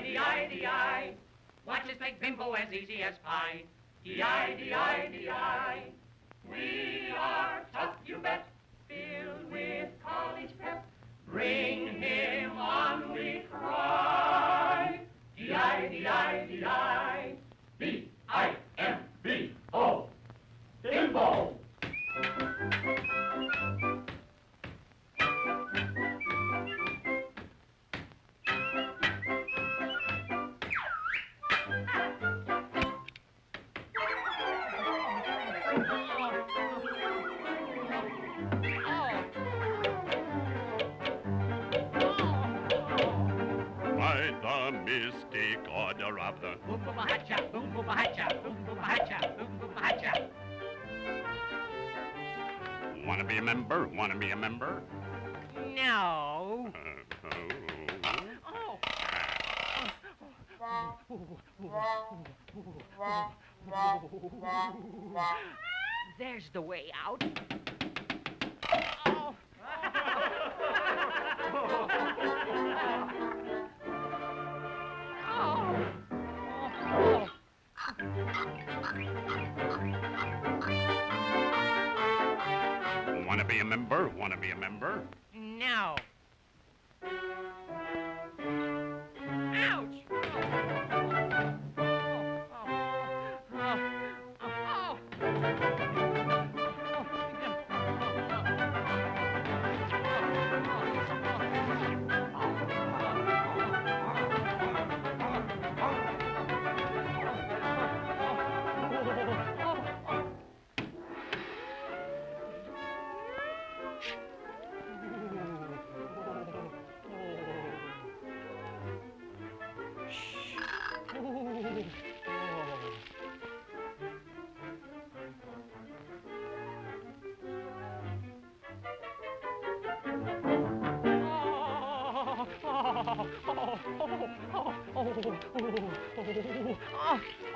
D-I-D-I-D-I. Watch us make bimbo as easy as pie. D-I-D-I-D-I. We are tough, you bet, filled with college pep. Bring him on, we cry. D-I-D-I-D-I. B-I-M-B-O. Bimbo. Mystic order of the Boom-boom-a-hatcha, boom-boom-a-hatcha, boom-boom-a-hatcha, boom-boom-a-hatcha. Wanna be a member? Wanna be a member? No. There's the way out. Oh. Wanna be a member? Wanna be a member? No. Ouch!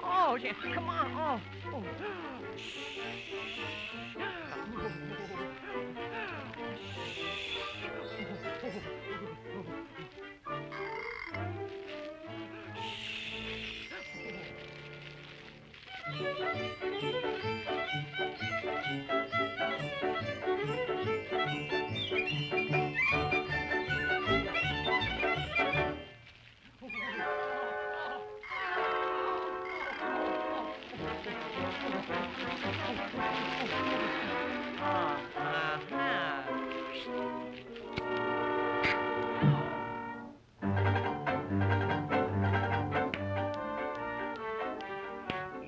Oh, yeah, come on. Oh.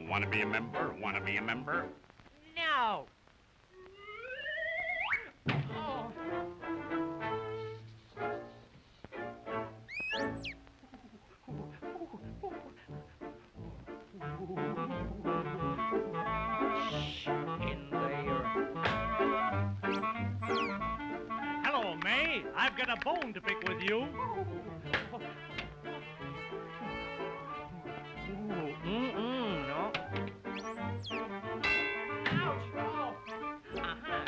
Wanna be a member? Wanna be a member? No. Oh. Shh, in there. Hello, May. I've got a bone to pick with you. No. Ouch! Oh. Uh-huh.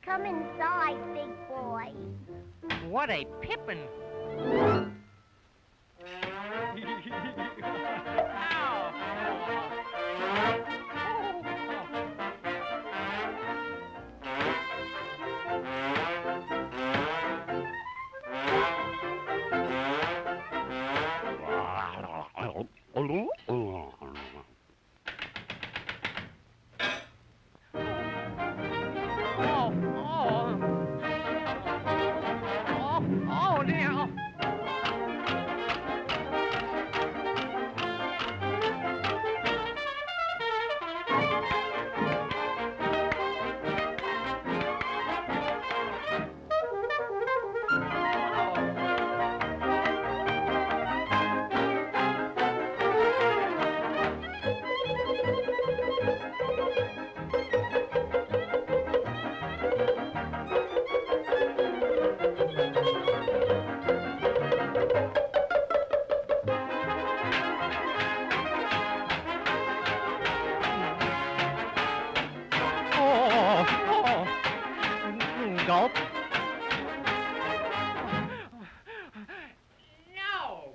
Come inside, big boy. What a pippin'. Oh, dear. Gulp. No!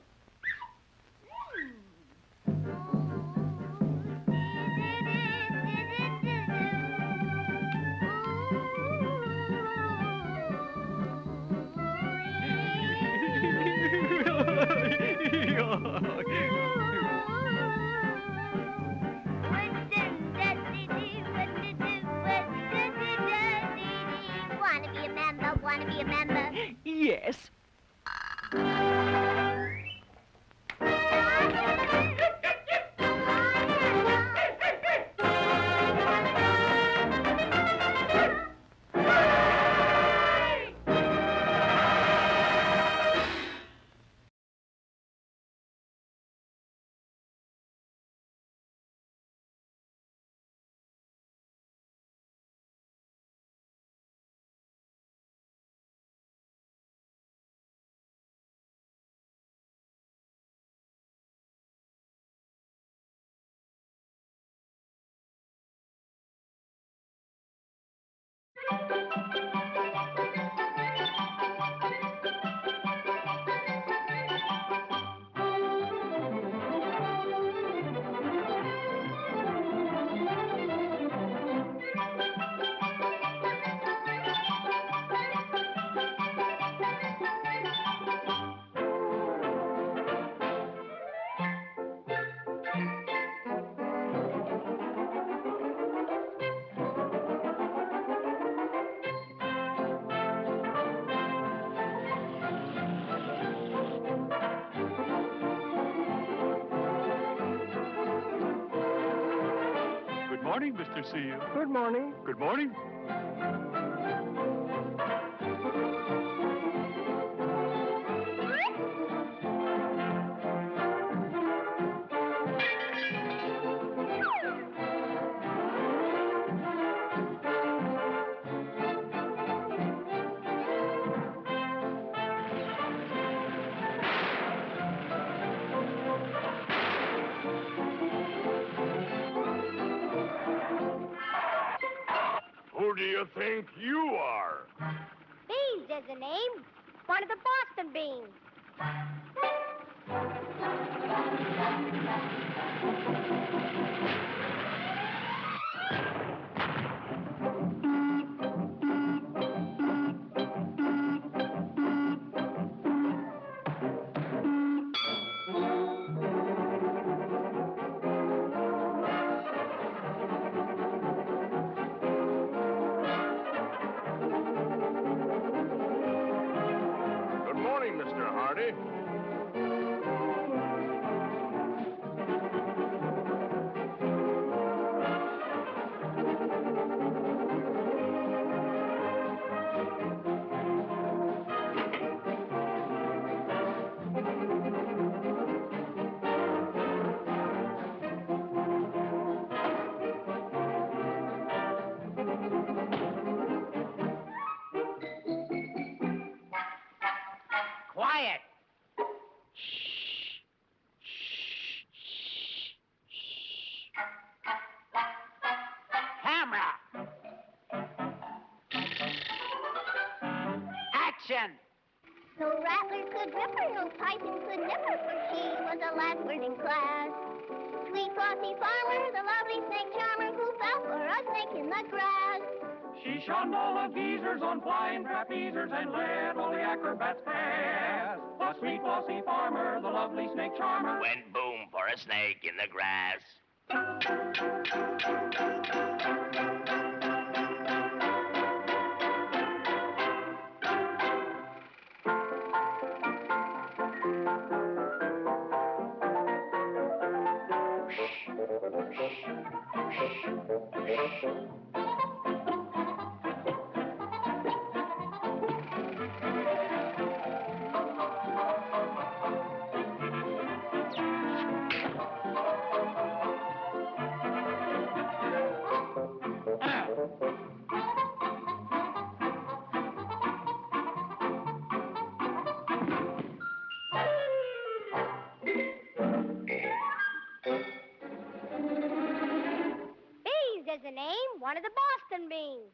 Wanna be a member, wanna be a member. Yes. Good morning, Mr. Seal. Good morning. Good morning. Who do you think you are? Beans is the name. One of the Boston beans. Good morning, Mr. Hardy. Quiet! Camera! Action! No rattler could rip her, no python could nip her, for she was a last word in class. Sweet Flossy Farmer, the lovely snake charmer, who fell for a snake in the grass. She shunned all the geezers on flying trapezers and let all the acrobats pass. The sweet Flossy Farmer, the lovely snake charmer, Went boom for a snake in the grass. Beans is the name. One of the Boston beans.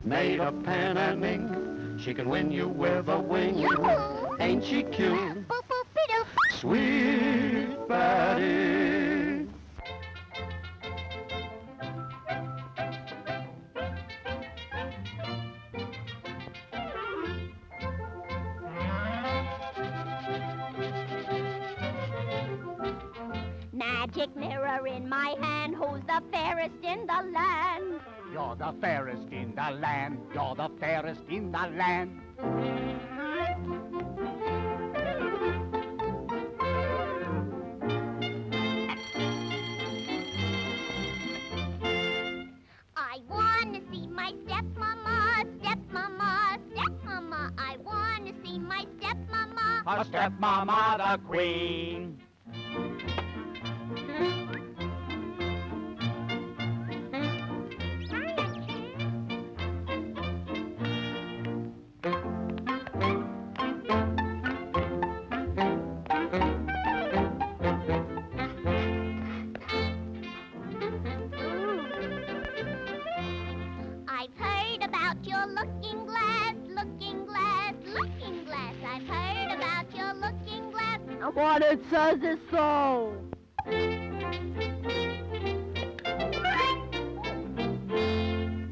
Made of pen and ink, she can win you with a wing. Yoo-hoo! Ain't she cute? Boop, boop, be-doop. Sweet Patty. Magic mirror in my hand, who's the fairest in the land? You're the fairest in the land. You're the fairest in the land. I want to see my stepmama, stepmama, stepmama. I want to see my stepmama. Her stepmama, the queen. I've heard about your looking glass, looking glass, looking glass. I've heard about your looking glass. And what it says is so.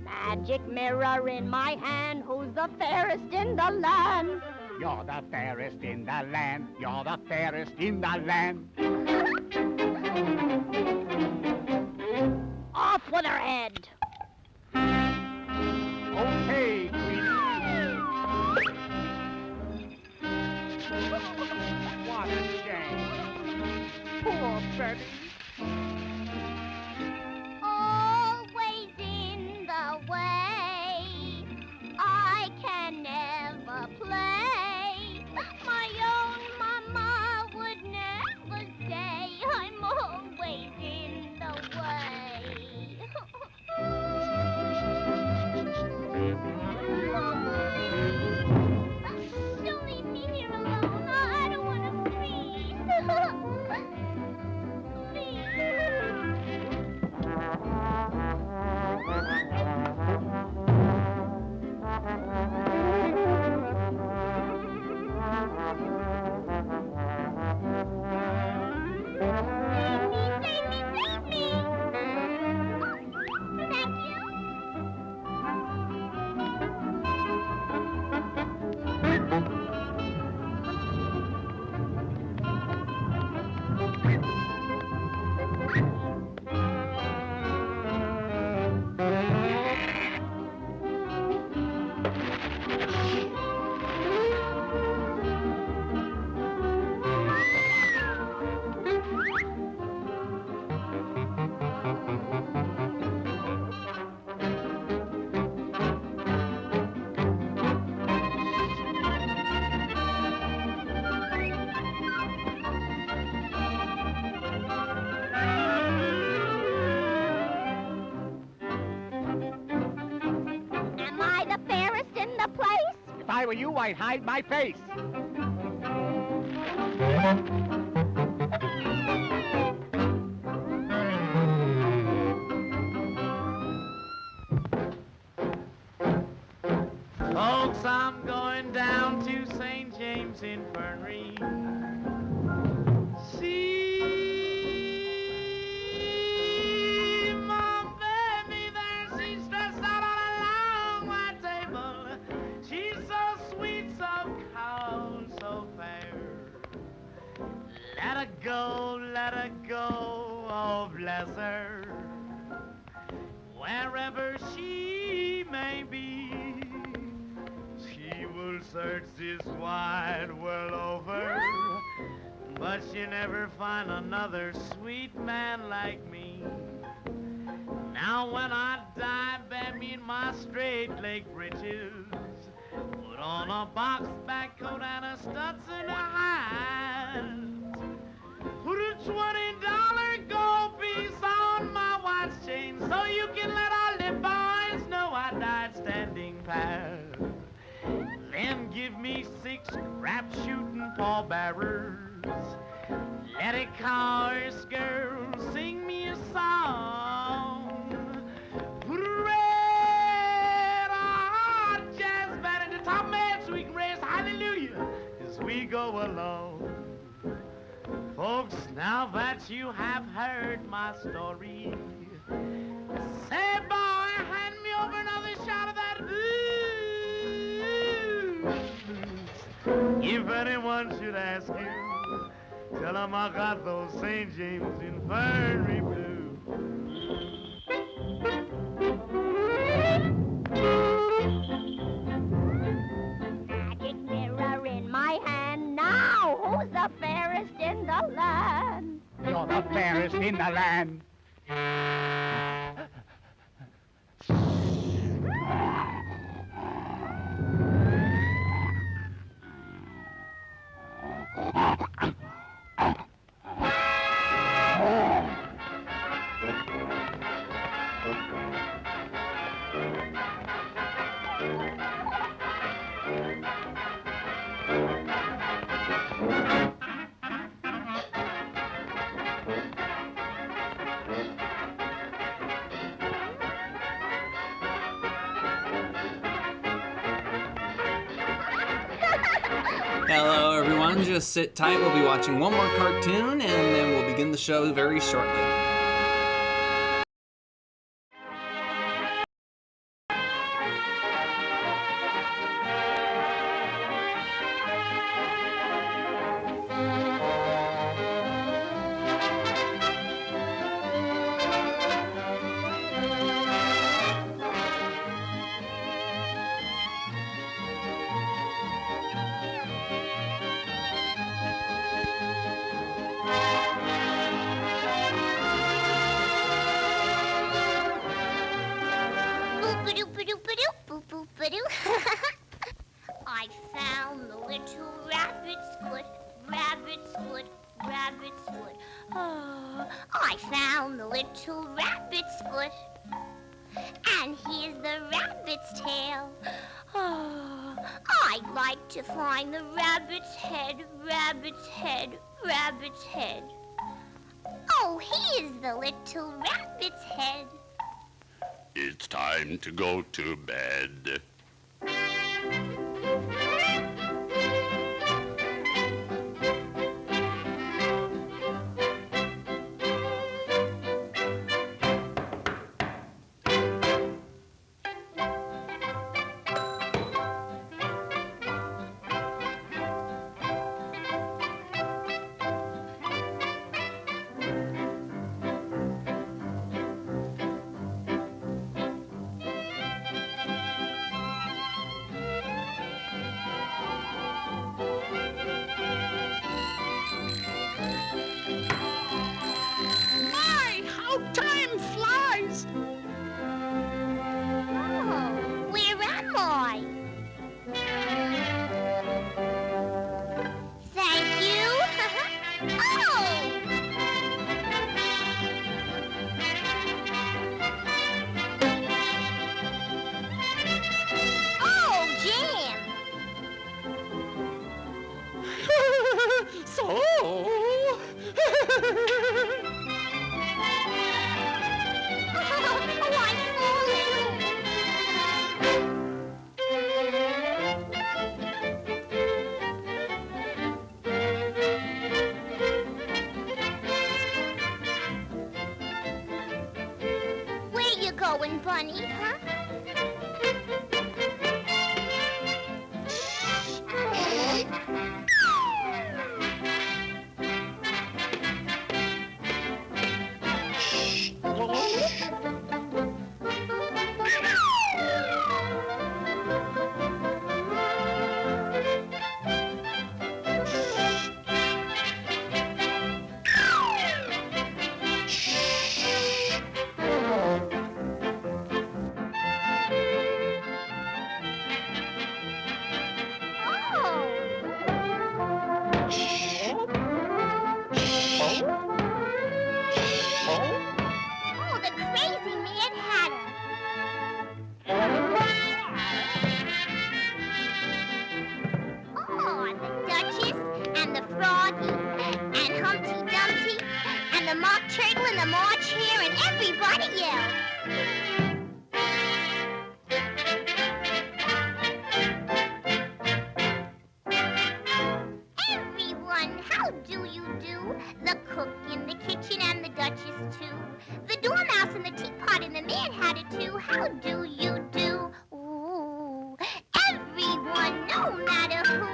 Magic mirror in my hand, who's the fairest in the land? You're the fairest in the land. You're the fairest in the land. Off with her head. Okay, queen. What a shame. Poor Betty. Always in the way. I can never play. My own mama would never say I'm always in the way. Don't leave me here alone. Why will you white hide my face? Folks, I'm going down to St. James Infirmary. See my baby there, she's stressed out on a long white table. She's so sweet, so cold, so fair. Let her go, oh bless her. Wherever she may be, she will search this wide world over, but she'll never find another sweet man like me. Now when I die, bury me in my straight leg breeches, put on a box back coat and a Stetson hat, put a $20 gold piece on my watch chain so you can let all the boys know I died standing pat. Then give me 6 crap-shooting pallbearers. Let a chorus girl sing me a song. Put a red hot jazz band at the top of my head so we can raise hallelujah as we go along. Folks, now that you have heard my story, say, boy, hand me over another shot of that blues. If anyone should ask you, tell them I got those St. James Infirmary blues. Magic mirror in my hand now. Who's the fairest in the land? You're the fairest in the land. Hello, everyone. Just sit tight. We'll be watching one more cartoon, and then we'll begin the show very shortly. Boop-a-doop-a-doop-a-doop, I found the little rabbit's foot, rabbit's foot, rabbit's foot. Oh, I found the little rabbit's foot, and here's the rabbit's tail. Oh, I'd like to find the rabbit's head, rabbit's head, rabbit's head. Oh, here's the little rabbit's head. It's time to go to bed. going, Bunny, huh? Oh, the crazy Mad Hatter. Oh, the Duchess and the Froggy and Humpty Dumpty and the Mock Turtle and the March Hare and everybody else. Everyone, how do you do? The cook in the kitchen and the Duchess too. The Dormouse and the Teapot and the Mad Hatter too. How do you do? Ooh, everyone, no matter who.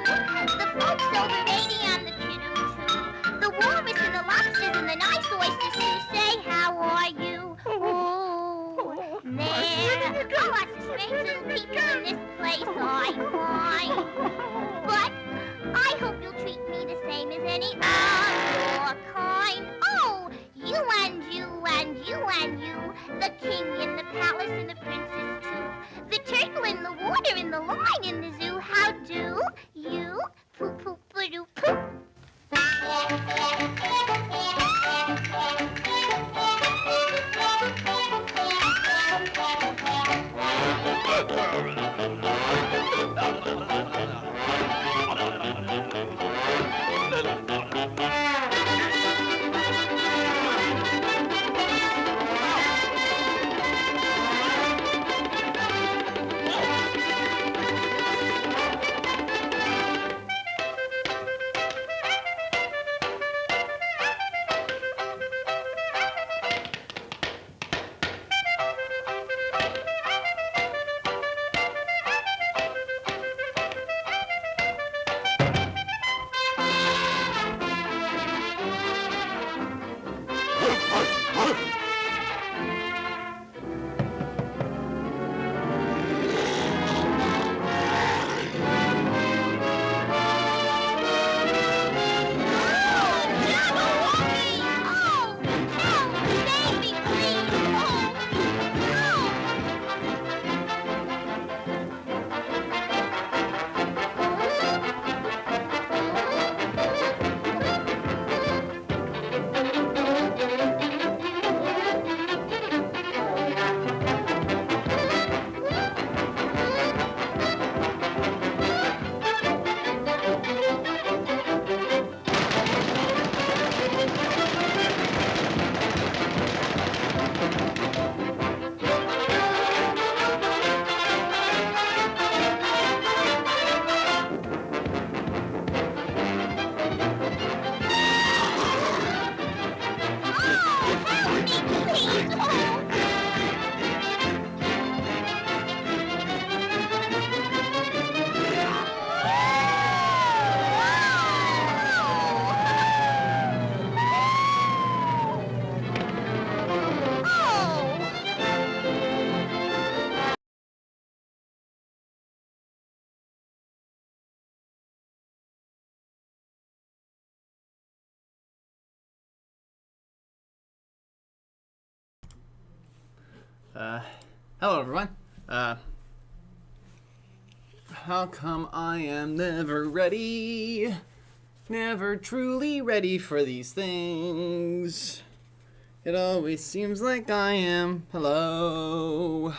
The folks over 80 and the kiddo too. The walrus and the lobsters and the nice oysters too. Say, how are you? Ooh, there are lots of strange little people in this place, I find. But I hope you'll treat me the same as any other kind. Oh, you and you and you and you. The king in the palace and the princess too. The turtle in the water and the lion in the zoo. How do you? Poop poop doo poop. Hello everyone. How come I am never ready? Never truly ready for these things. It always seems like I am, hello,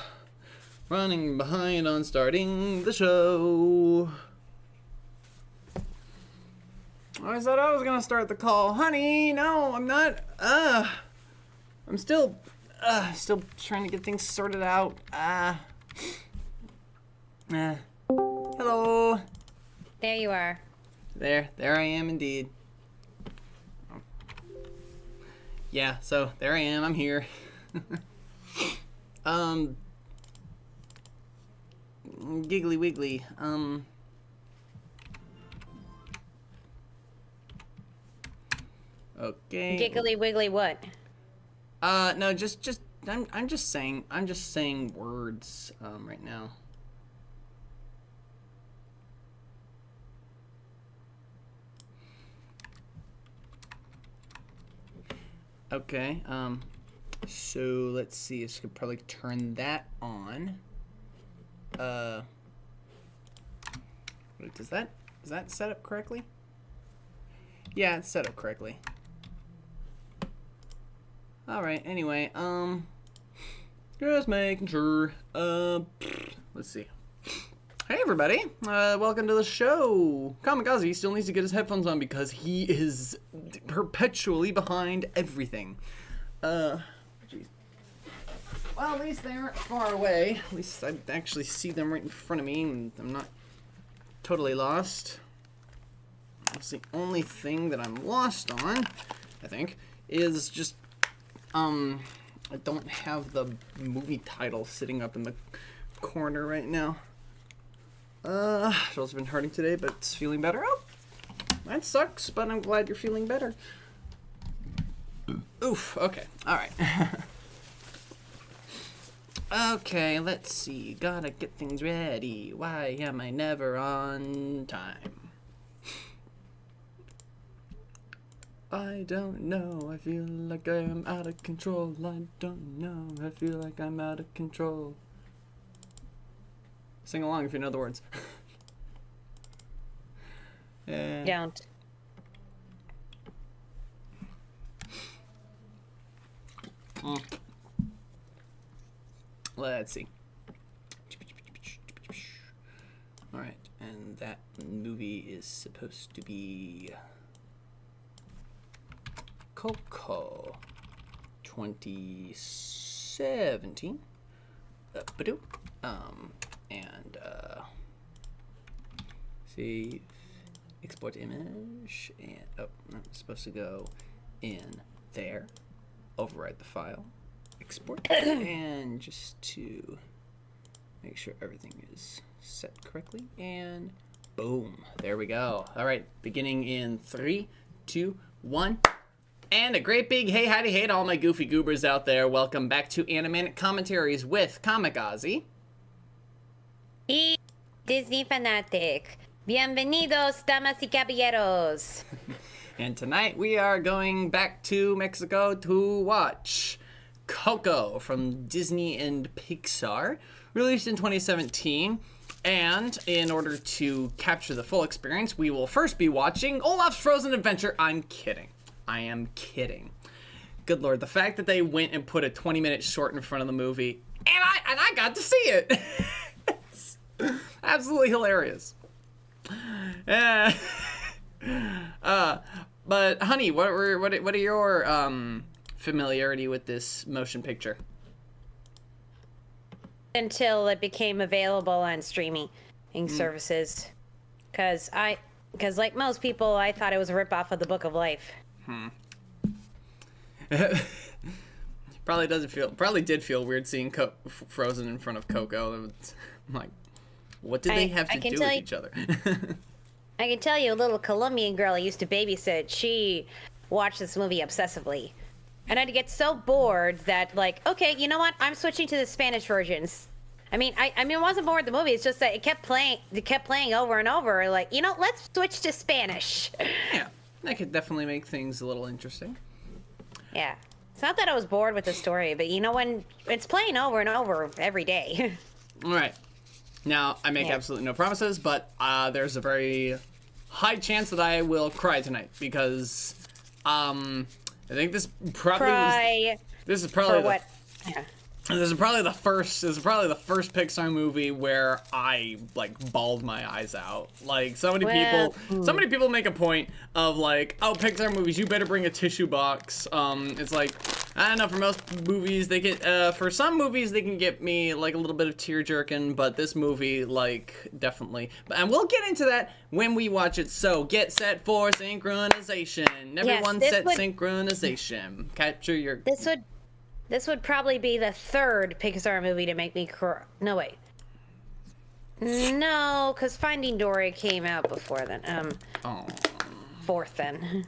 running behind on starting the show. I thought I was gonna start the call. Honey, no, I'm not. I'm still trying to get things sorted out. Hello. There you are. There I am indeed. Yeah, so there I am, I'm here. Giggly Wiggly. Okay. Giggly Wiggly what? No, just I'm just saying words right now. Okay, so let's see, I could probably turn that on. Is that set up correctly? Yeah, it's set up correctly. Alright, anyway, just making sure. Let's see. Hey everybody, welcome to the show. Kamikaze still needs to get his headphones on because he is perpetually behind everything. Jeez. Well, at least they aren't far away. At least I actually see them right in front of me and I'm not totally lost. That's the only thing that I'm lost on, I think, is just, I don't have the movie title sitting up in the corner right now. Joel's been hurting today, but it's feeling better. Oh, that sucks, but I'm glad you're feeling better. Oof, okay, alright. Okay, let's see. Gotta get things ready. Why am I never on time? I don't know. I feel like I am out of control. I don't know. I feel like I'm out of control. Sing along if you know the words. Don't. Let's see. Alright, and that movie is supposed to be COCO 2017. Save, export image, and I'm supposed to go in there, override the file, export, and just to make sure everything is set correctly, and boom, there we go. All right, beginning in 3, 2, 1. And a great big hey, howdy, hey to all my goofy goobers out there. Welcome back to Animanic Commentaries with Kamikaze. Y Disney Fanatic. Bienvenidos, damas y caballeros. And tonight we are going back to Mexico to watch COCO from Disney and Pixar, released in 2017. And in order to capture the full experience, we will first be watching Olaf's Frozen Adventure. I'm kidding. I am kidding. Good Lord, the fact that they went and put a 20-minute short in front of the movie, and I got to see it. It's absolutely hilarious. But honey, what are your familiarity with this motion picture? Until it became available on streaming services, because like most people, I thought it was a ripoff of the Book of Life. Probably did feel weird seeing Frozen in front of Coco. I'm like, what did they have to do with each other? I can tell you, a little Colombian girl I used to babysit, she watched this movie obsessively. And I'd get so bored that, like, okay, you know what? I'm switching to the Spanish versions. I mean, I wasn't bored with the movie. It's just that it kept playing over and over. Like, you know, let's switch to Spanish. Yeah, that could definitely make things a little interesting. Yeah. It's not that I was bored with the story, but you know, when it's playing over and over every day. All right. Now, I make absolutely no promises, but there's a very high chance that I will cry tonight because I think this probably this is probably the first Pixar movie where I like bawled my eyes out. Like so many people make a point of like, oh, Pixar movies, you better bring a tissue box. It's like, I don't know, for most movies they can for some movies they can get me like a little bit of tear jerking, but this movie like definitely. And we'll get into that when we watch it. So get set for synchronization. Everyone set synchronization. Capture your This would probably be the third Pixar movie to make me cry. No, wait. No, because Finding Dory came out before then. Fourth then.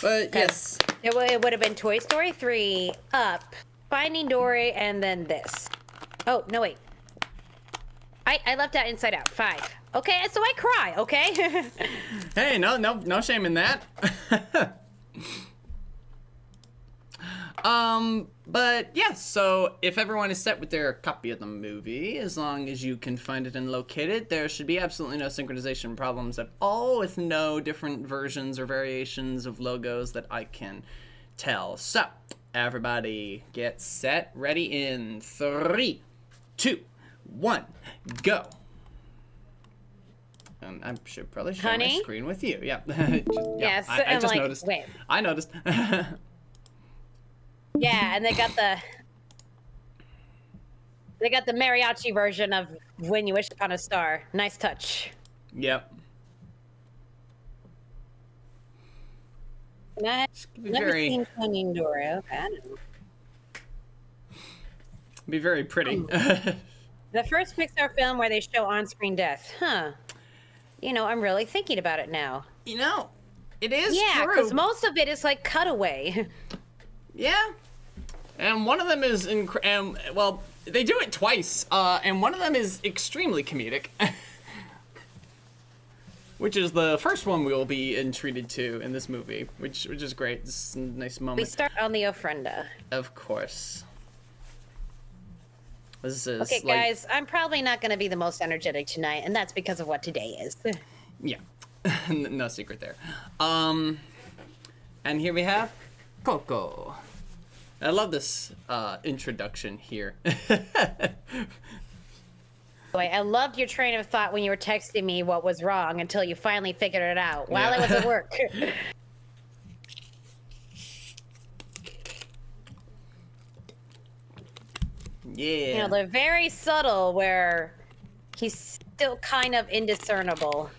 But yes. It would have been Toy Story 3, Up, Finding Dory, and then this. Oh, no, wait. I left out Inside Out. 5. Okay, so I cry, okay? Hey, no shame in that. But yeah, so if everyone is set with their copy of the movie, as long as you can find it and locate it, there should be absolutely no synchronization problems at all, with no different versions or variations of logos that I can tell. So, everybody get set, ready in 3, 2, 1, go. I should probably share my screen with you. Yeah. Yes. I just like, noticed. Wait. I noticed. Yeah, and they got the mariachi version of When You Wish Upon a Star. Nice touch. Yep. Never seen Finding Dory. Okay, I know. Be very pretty. The first Pixar film where they show on-screen death. Huh. You know, I'm really thinking about it now. You know, it is Yeah, true. because most of it is like cutaway. Yeah. And one of them is, well, they do it twice, and one of them is extremely comedic. Which is the first one we will be entreated to in this movie, which is great. This is a nice moment. We start on the ofrenda. Of course. This is Okay, like, guys, I'm probably not going to be the most energetic tonight, and that's because of what today is. Yeah. No secret there. And here we have COCO. I love this introduction here. Boy, I loved your train of thought when you were texting me what was wrong until you finally figured it out while I was at work. Yeah. You know, they're very subtle where he's still kind of indiscernible.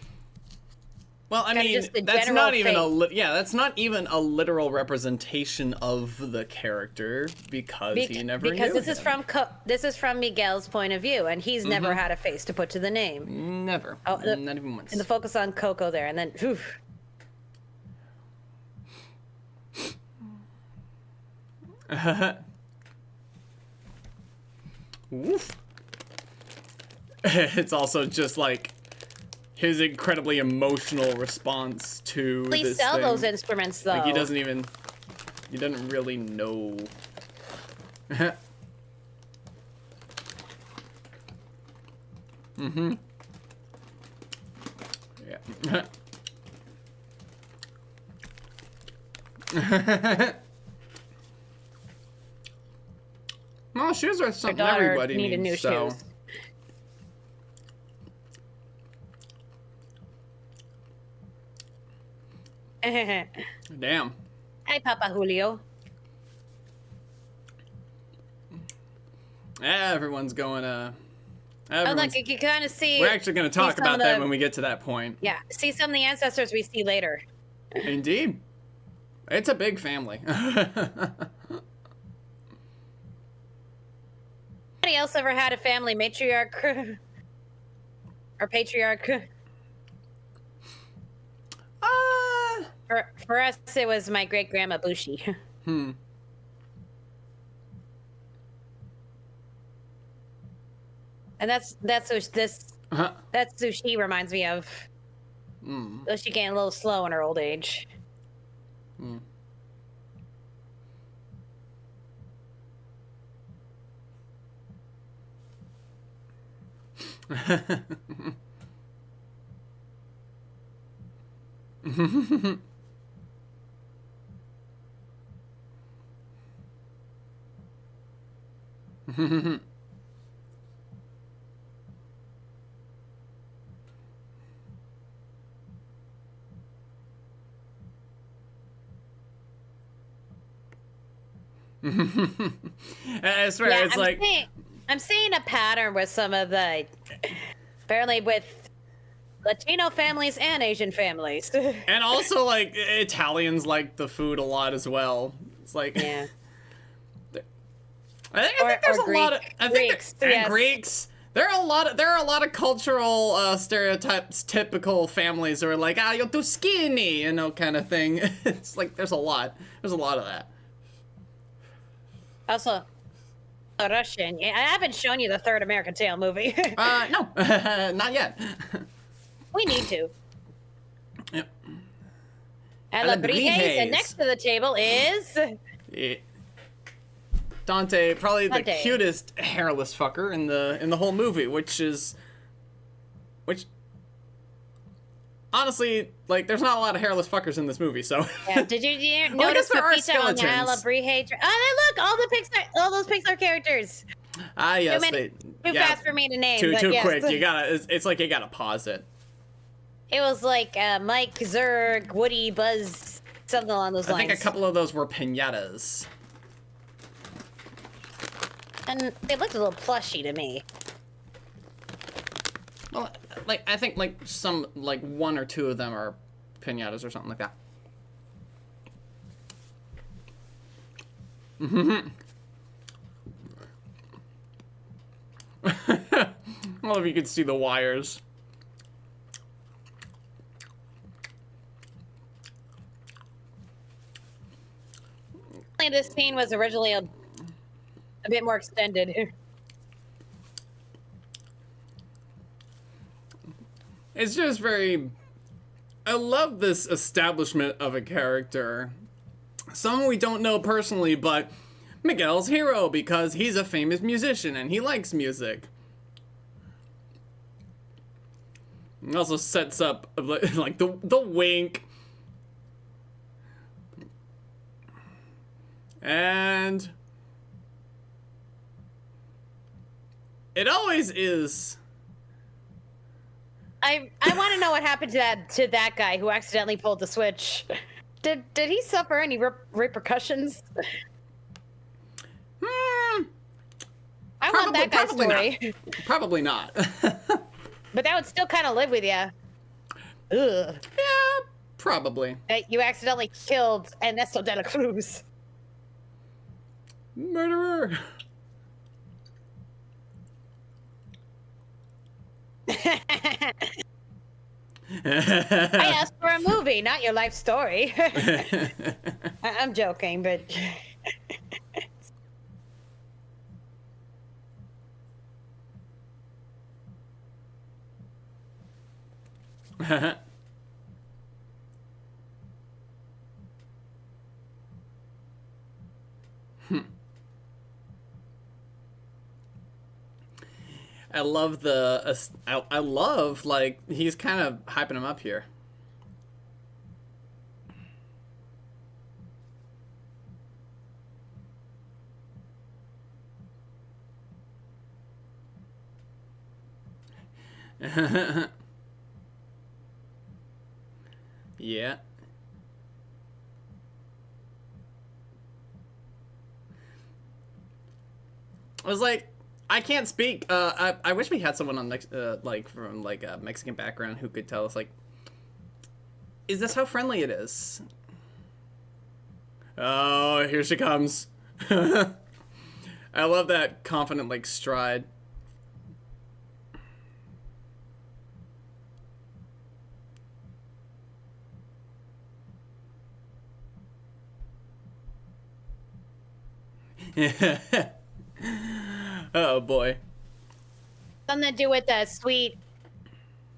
Well, I mean, that's not even that's not even a literal representation of the character because he never because knew this him. this is from Miguel's point of view, and he's never had a face to put to the name. Never. Oh, not even once. And the focus on Coco there, and then oof. Oof. It's also just like his incredibly emotional response to Please this sell thing. those instruments, though. Like he doesn't really know. Mm-hmm. Yeah. Well, shoes are something everybody needed needs, new so. shoes. Damn. Hi, Papa Julio. Everyone's going, Oh, look, you can kind of see... We're actually going to talk about that when we get to that point. Yeah, see some of the ancestors we see later. Indeed. It's a big family. Anybody else ever had a family matriarch? Or patriarch? For us, it was my great-grandma Bushi. Hmm. And that's who she reminds me of. Though she getting a little slow in her old age. Hmm. I swear, Yeah, it's I'm seeing a pattern with some of the, apparently with Latino families and Asian families. And also, like, Italians like the food a lot as well. It's like, yeah. I think there's a lot of Greeks, yes. Greeks. There are a lot of cultural stereotypes. Typical families who are like, you're too skinny, kind of thing. It's like there's a lot of that. Also, a Russian. Yeah, I haven't shown you the third American Tail movie. No, not yet. We need to. Yep. Alabrijes, and next to the table is... Yeah. Dante, probably the cutest hairless fucker in the whole movie, which honestly, like, there's not a lot of hairless fuckers in this movie, so. Yeah. Did you notice Pepita on the Alabrije? Oh, look, all those Pixar characters. Yes, too fast for me to name. Too yes. quick. It's like you gotta pause it. It was like Mike, Zurg, Woody, Buzz, something along those lines. I think a couple of those were piñatas. And they looked a little plushy to me. Well, like, I think, like, one or two of them are piñatas or something like that. I don't know if you could see the wires. This scene was originally a bit more extended. It's just very... I love this establishment of a character. Someone we don't know personally, but Miguel's hero because he's a famous musician and he likes music. It also sets up, like, the wink. And... it always is. I want to know what happened to that guy who accidentally pulled the switch. Did he suffer any repercussions? I want that guy's story. Not. Probably not. But that would still kind of live with you. Ugh. Yeah, probably. You accidentally killed Ernesto de la Cruz. Murderer. I asked for a movie, not your life story. I'm joking, but... I love I love, like, he's kind of hyping him up here. Yeah. I was like, I can't speak. I wish we had someone on like from like a Mexican background who could tell us, like, is this how friendly it is? Oh, here she comes. I love that confident, like, stride. Oh boy. Something to do with the sweet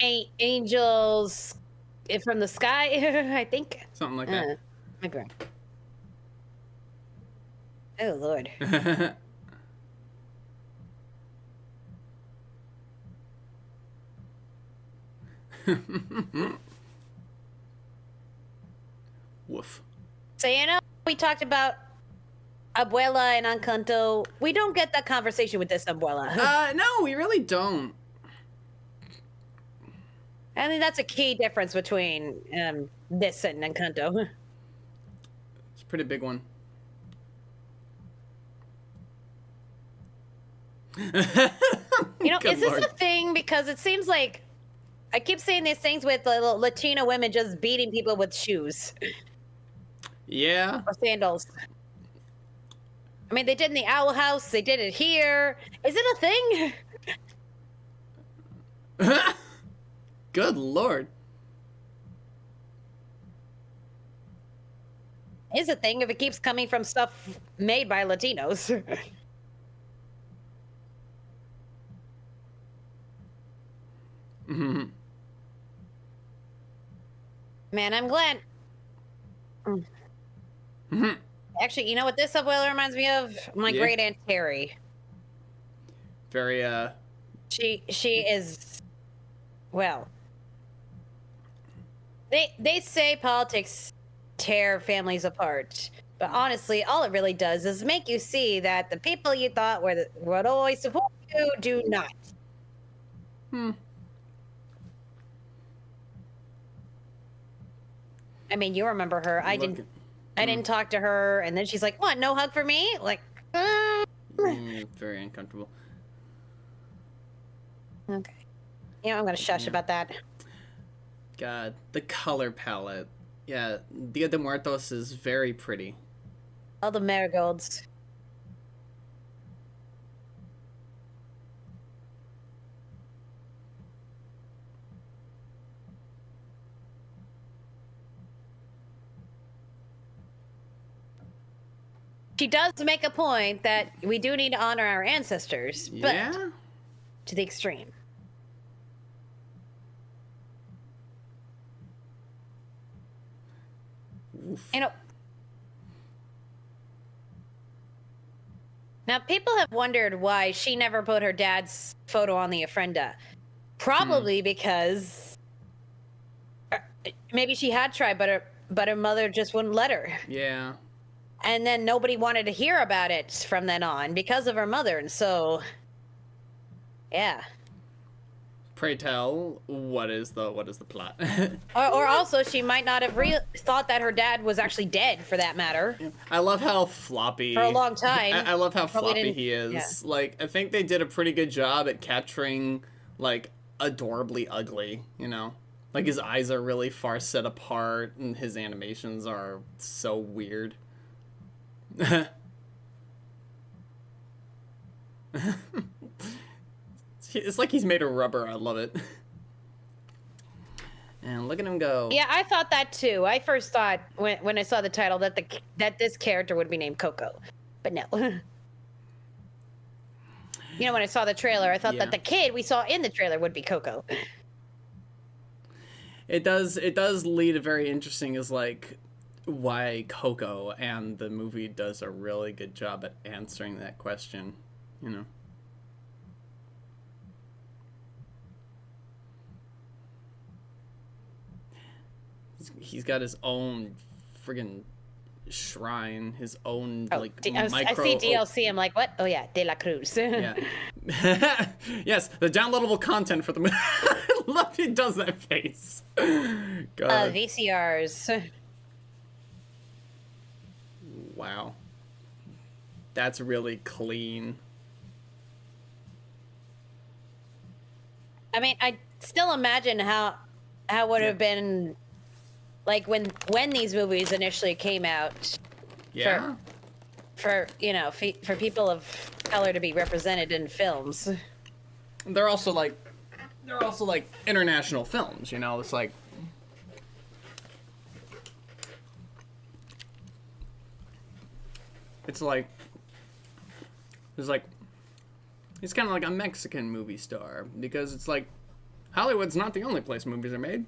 angels from the sky, I think. Something like that. Okay. Oh Lord. Woof. So, you know, we talked about Abuela and Encanto. We don't get that conversation with this Abuela. No, we really don't. I mean, that's a key difference between this and Encanto. It's a pretty big one. You know, is this a thing? Because it seems like I keep seeing these things with Latino women just beating people with shoes. Yeah. Or sandals. I mean, they did in the Owl House. They did it here. Is it a thing? Good Lord. Is a thing if it keeps coming from stuff made by Latinos. Mhm. Man, I'm glad. Mhm. Actually, you know what this subwhaler reminds me of? My Yeah. great aunt Terry. Very She is, well. They say politics tear families apart, but honestly, all it really does is make you see that the people you thought would always support you do not. I mean, you remember her. I didn't talk to her, and then she's like, "What? No hug for me?" Like, very uncomfortable. okay. Yeah, I'm gonna shush about that. God, the color palette. Yeah, Dia de Muertos is very pretty. All the marigolds. She does make a point that we do need to honor our ancestors, but Yeah? to the extreme. You know, now people have wondered why she never put her dad's photo on the ofrenda. Probably because maybe she had tried, but her mother just wouldn't let her. Yeah. And then nobody wanted to hear about it from then on because of her mother, and so, yeah. Pray tell, what is the plot? Or also, she might not have thought that her dad was actually dead, for that matter. I love how floppy. For a long time. I love how Probably floppy didn't- he is. yeah. Like, I think they did a pretty good job at capturing, like, adorably ugly, you know? Like, his eyes are really far set apart, and his animations are so weird. It's like he's made of rubber. I love it. And look at him go. Yeah, I thought that too. I first thought when I saw the title that this character would be named Coco, but no. You know, when I saw the trailer, I thought that the kid we saw in the trailer would be Coco. It does lead a very interesting is like why Coco, and the movie does a really good job at answering that question, you know. He's got his own friggin' shrine, his own like I see DLC. I'm like, what? Oh yeah, De La Cruz. Yeah. Yes, the downloadable content for the movie. I love he does that face. God. VCRs. Wow. That's really clean. I mean, I still imagine how would have been like when these movies initially came out. Yeah. For you know, for people of color to be represented in films. They're also like international films, you know. It's like it's kind of like a Mexican movie star, because it's like Hollywood's not the only place movies are made.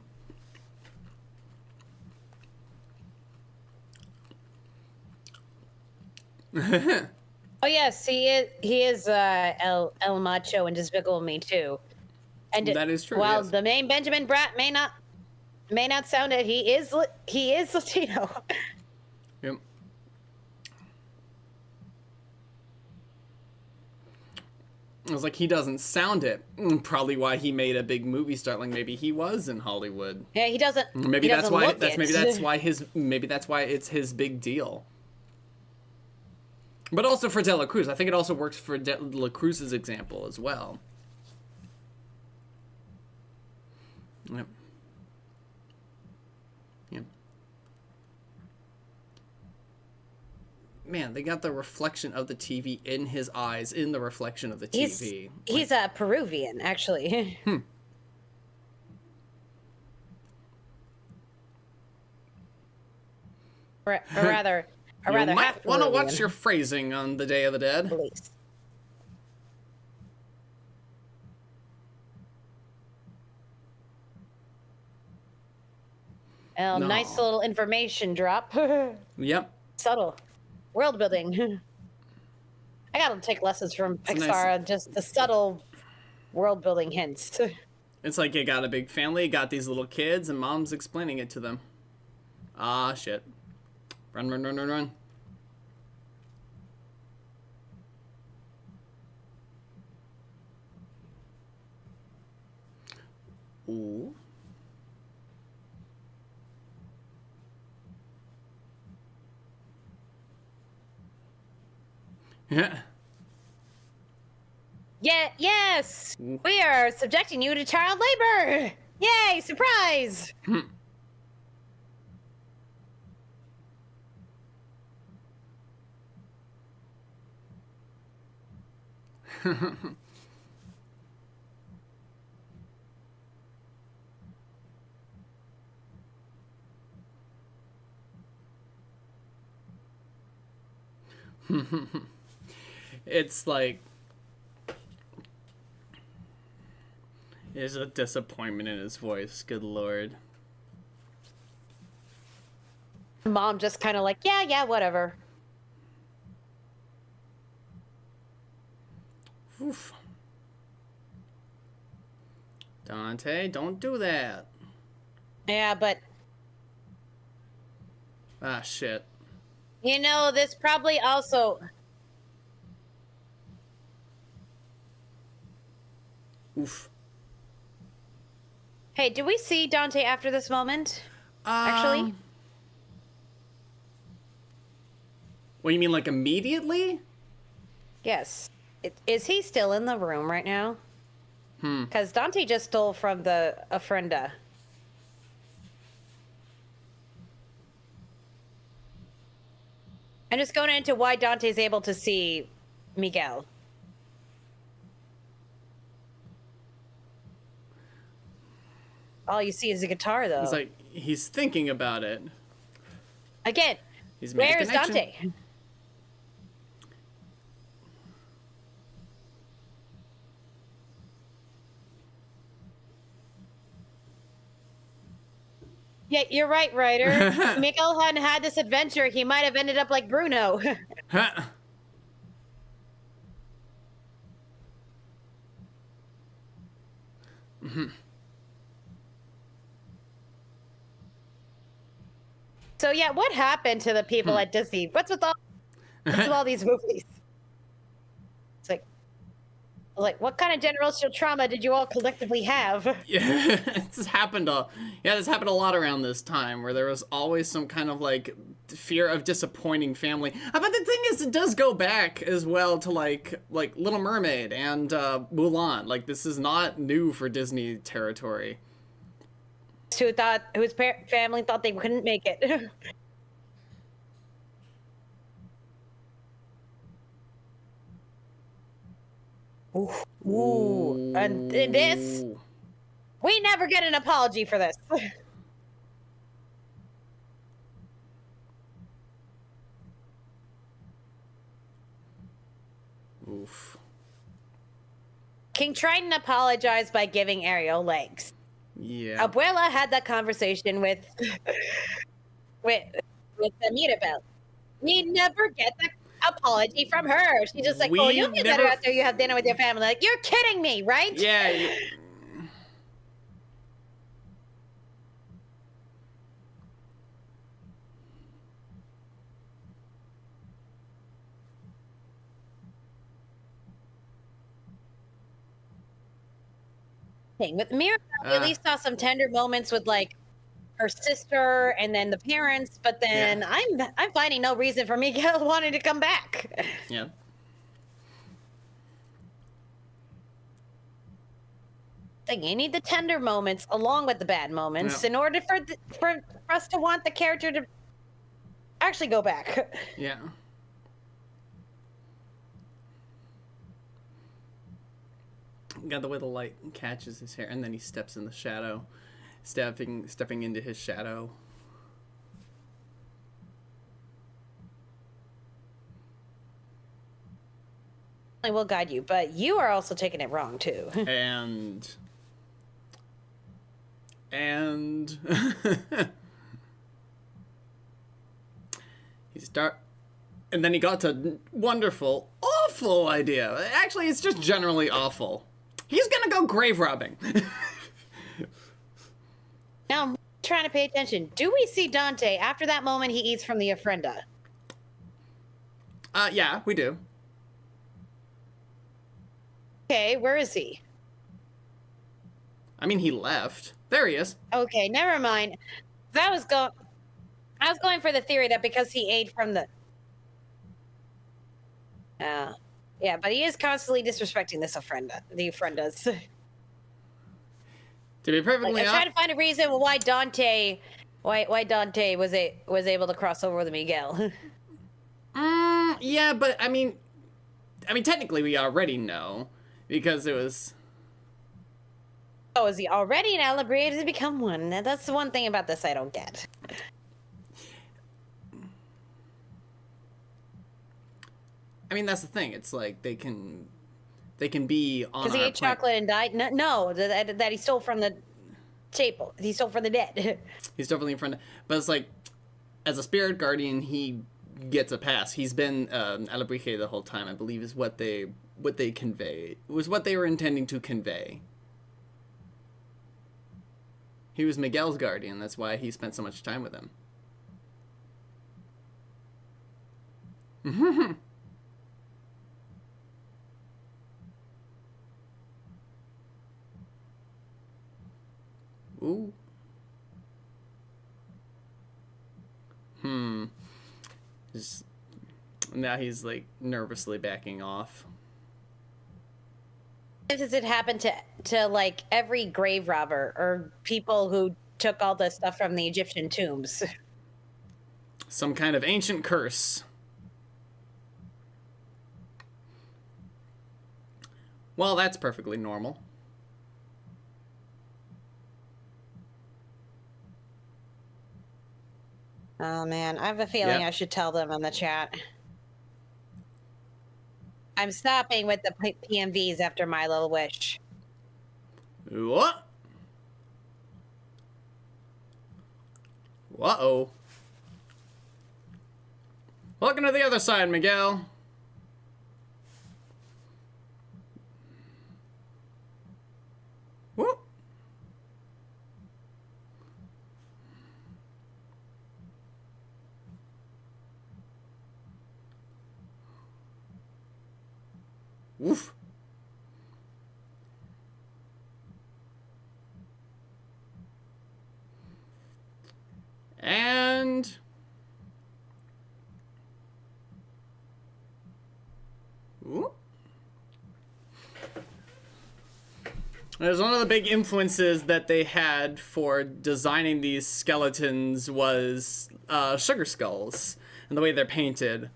Oh yes, he is El Macho in Despicable Me too. And that is true. While yes. the main Benjamin Bratt may not sound it, he is Latino. Yep. I was like, he doesn't sound it. Probably why he made a big movie star. Like maybe he was in Hollywood. Yeah, he doesn't. Maybe he that's doesn't why. look it. Maybe that's why it's his big deal. But also for De La Cruz, I think it also works for De La Cruz's example as well. Yep. man, they got the reflection of the TV in his eyes, in the reflection of the TV. He's a Peruvian, actually. or rather, you might want to watch Peruvian. your phrasing on the Day of the Dead. Please. Well, No. nice little information drop. Yep. Subtle. World building. I gotta take lessons from It's a Pixar, just the subtle world building hints. It's like you got a big family, you got these little kids, and mom's explaining it to them. Ah, shit. Run, run, run, run, run. Ooh. Yeah. Yeah, yes! We are subjecting you to child labor! Yay, surprise! It's like, there's a disappointment in his voice. Good lord. Mom just kind of like, yeah, whatever. Oof. Dante, don't do that. Yeah, but, Ah, shit. you know, this probably also... Oof. Hey, do we see Dante after this moment? Actually? What, you mean like immediately? Yes. Is he still in the room right now? Because Dante just stole from the ofrenda. I'm just going into why Dante's able to see Miguel. All you see is a guitar, though. He's like, he's thinking about it. Again, He's made a where is connection. Dante? Yeah, you're right, Ryder. If Miguel hadn't had this adventure, he might have ended up like Bruno. Huh. So yeah, what happened to the people at Disney? What's with all these movies? It's like, what kind of generational trauma did you all collectively have? Yeah, this happened a lot around this time, where there was always some kind of like fear of disappointing family. But the thing is, it does go back as well to like Little Mermaid and Mulan. Like, this is not new for Disney territory. Whose family thought they couldn't make it. Ooh. And this, we never get an apology for this. Oof. King Triton apologized by giving Ariel legs. Yeah. Abuela had that conversation with with the Mirabelle. We never get the apology from her. She's just like, We "Oh, you'll get better never- after you have dinner with your family." Like, you're kidding me, right? Yeah. With Mirabelle, we at least saw some tender moments with like her sister and then the parents, but then I'm finding no reason for Miguel wanting to come back. Yeah. Like, you need the tender moments along with the bad moments in order for us to want the character to actually go back. Yeah. got the way the light catches his hair, and then he steps in the shadow, stepping into his shadow. I will guide you, but you are also taking it wrong too. and and then he got to wonderful, awful idea. Actually, it's just generally awful. He's gonna go grave robbing. Now I'm trying to pay attention. Do we see Dante after that moment he eats from the ofrenda? Yeah, we do. Okay, where is he? I mean, he left. There he is. Okay, never mind. I was going for the theory that because he ate from the... yeah, but he is constantly disrespecting this ofrenda, the ofrendas. To be perfectly I tried to find a reason why Dante was able to cross over with Miguel. Yeah, but I mean, technically we already know because it was. Oh, is he already an Alabria? Does he become one? That's the one thing about this I don't get. I mean, that's the thing. It's like they can be on. Because he ate chocolate and died. No, that he stole from the table. He stole from the dead. He's definitely in front of, but it's like, as a spirit guardian, he gets a pass. He's been Alebrije the whole time, I believe, is what they convey. Was what they were intending to convey. He was Miguel's guardian. That's why he spent so much time with him. Ooh. Now he's like nervously backing off. Does it happen to like every grave robber or people who took all the stuff from the Egyptian tombs? Some kind of ancient curse. Well, that's perfectly normal. Oh man, I have a feeling Yep. I should tell them in the chat. I'm stopping with the PMVs after my little wish. What? Uh-oh. Welcome to the other side, Miguel. Whoop. Woof. And ooh. There's one of the big influences that they had for designing these skeletons was sugar skulls and the way they're painted,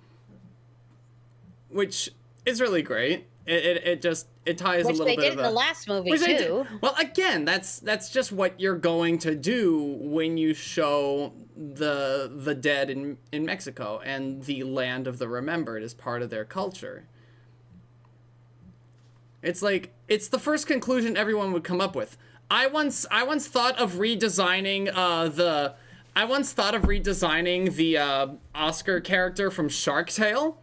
which is really great. It ties Which a little they bit did of in the last movie too. Well, again, that's just what you're going to do when you show the dead in Mexico and the land of the remembered as part of their culture. It's like it's the first conclusion everyone would come up with. I once thought of redesigning the Oscar character from Shark Tale.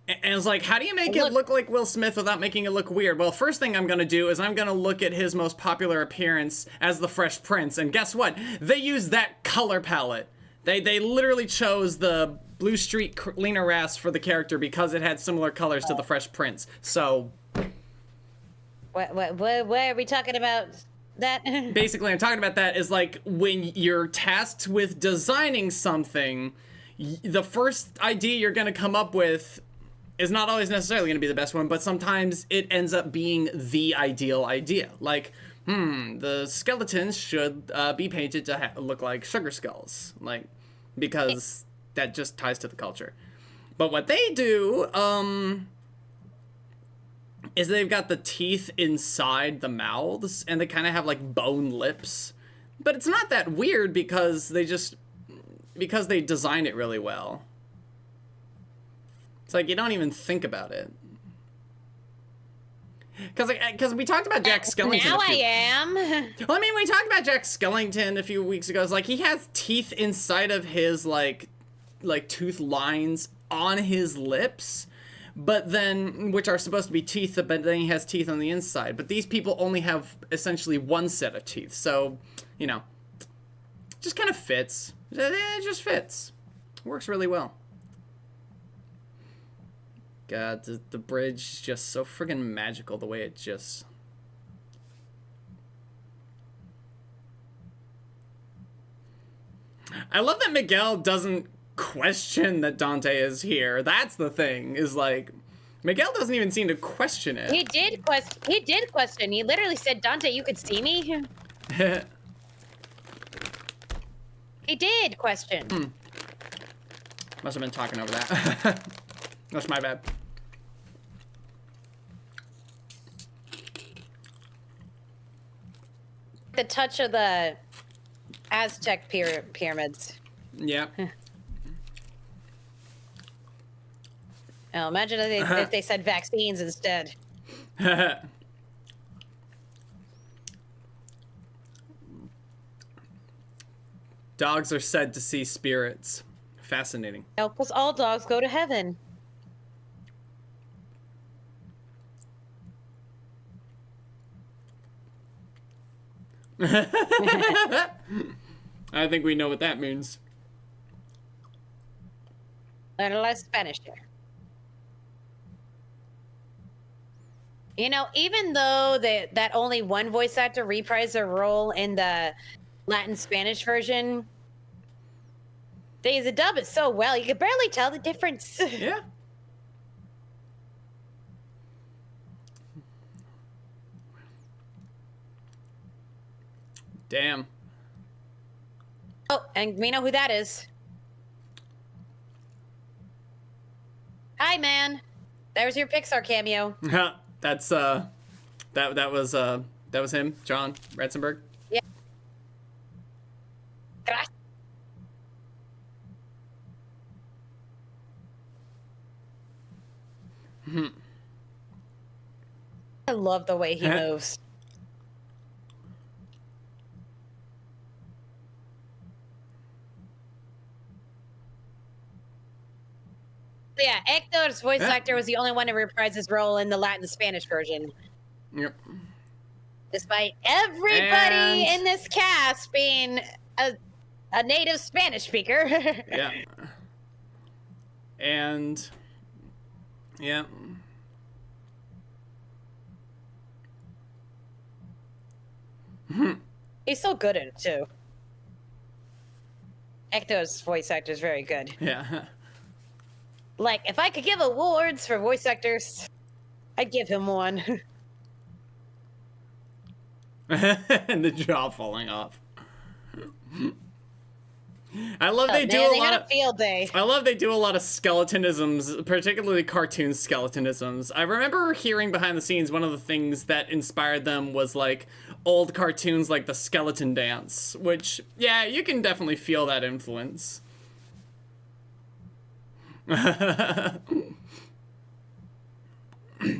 And it's like, how do you make it look like Will Smith without making it look weird? Well, first thing I'm going to do is I'm going to look at his most popular appearance as the Fresh Prince. And guess what? They used that color palette. They literally chose the Blue Street Lena Rass for the character because it had similar colors to the Fresh Prince. So... What are we talking about? That? Basically, I'm talking about that is like when you're tasked with designing something, the first idea you're going to come up with is not always necessarily going to be the best one, but sometimes it ends up being the ideal idea. Like, the skeletons should be painted to look like sugar skulls, like, because that just ties to the culture. But what they do, is they've got the teeth inside the mouths, and they kind of have like bone lips. But it's not that weird because they design it really well. It's like you don't even think about it. Because we talked about Jack Skellington. Now I am. Well, I mean, we talked about Jack Skellington a few weeks ago. It's like he has teeth inside of his like tooth lines on his lips, but then which are supposed to be teeth, but then he has teeth on the inside. But these people only have essentially one set of teeth, so you know, just kind of fits. It just fits. Works really well. God, the bridge is just so friggin' magical, the way it just... I love that Miguel doesn't question that Dante is here. That's the thing, is like... Miguel doesn't even seem to question it. He did question. He literally said, Dante, you could see me? He did question. Must have been talking over that. That's my bad. The touch of the Aztec pyramids. Yeah. Oh, imagine if they said vaccines instead. Dogs are said to see spirits. Fascinating. No, because all dogs go to heaven. I think we know what that means. Learn a lot of Spanish there. You know, even though that only one voice actor reprised their role in the Latin Spanish version, they dub it so well, you could barely tell the difference. Yeah. Damn. Oh, and we know who that is. Hi, man. There's your Pixar cameo. That's that was him, John Ratzenberg. Yeah. I love the way he moves. Yeah, Hector's voice actor was the only one to reprise his role in the Latin Spanish version. Yep. Despite everybody in this cast being a native Spanish speaker. Yeah. And yeah. He's so good at it too. Hector's voice actor is very good. Yeah. Like, if I could give awards for voice actors, I'd give him one. And the jaw falling off. I love they do a lot of field day. I love they do a lot of skeletonisms, particularly cartoon skeletonisms. I remember hearing behind the scenes one of the things that inspired them was like old cartoons like the Skeleton Dance, which yeah, you can definitely feel that influence.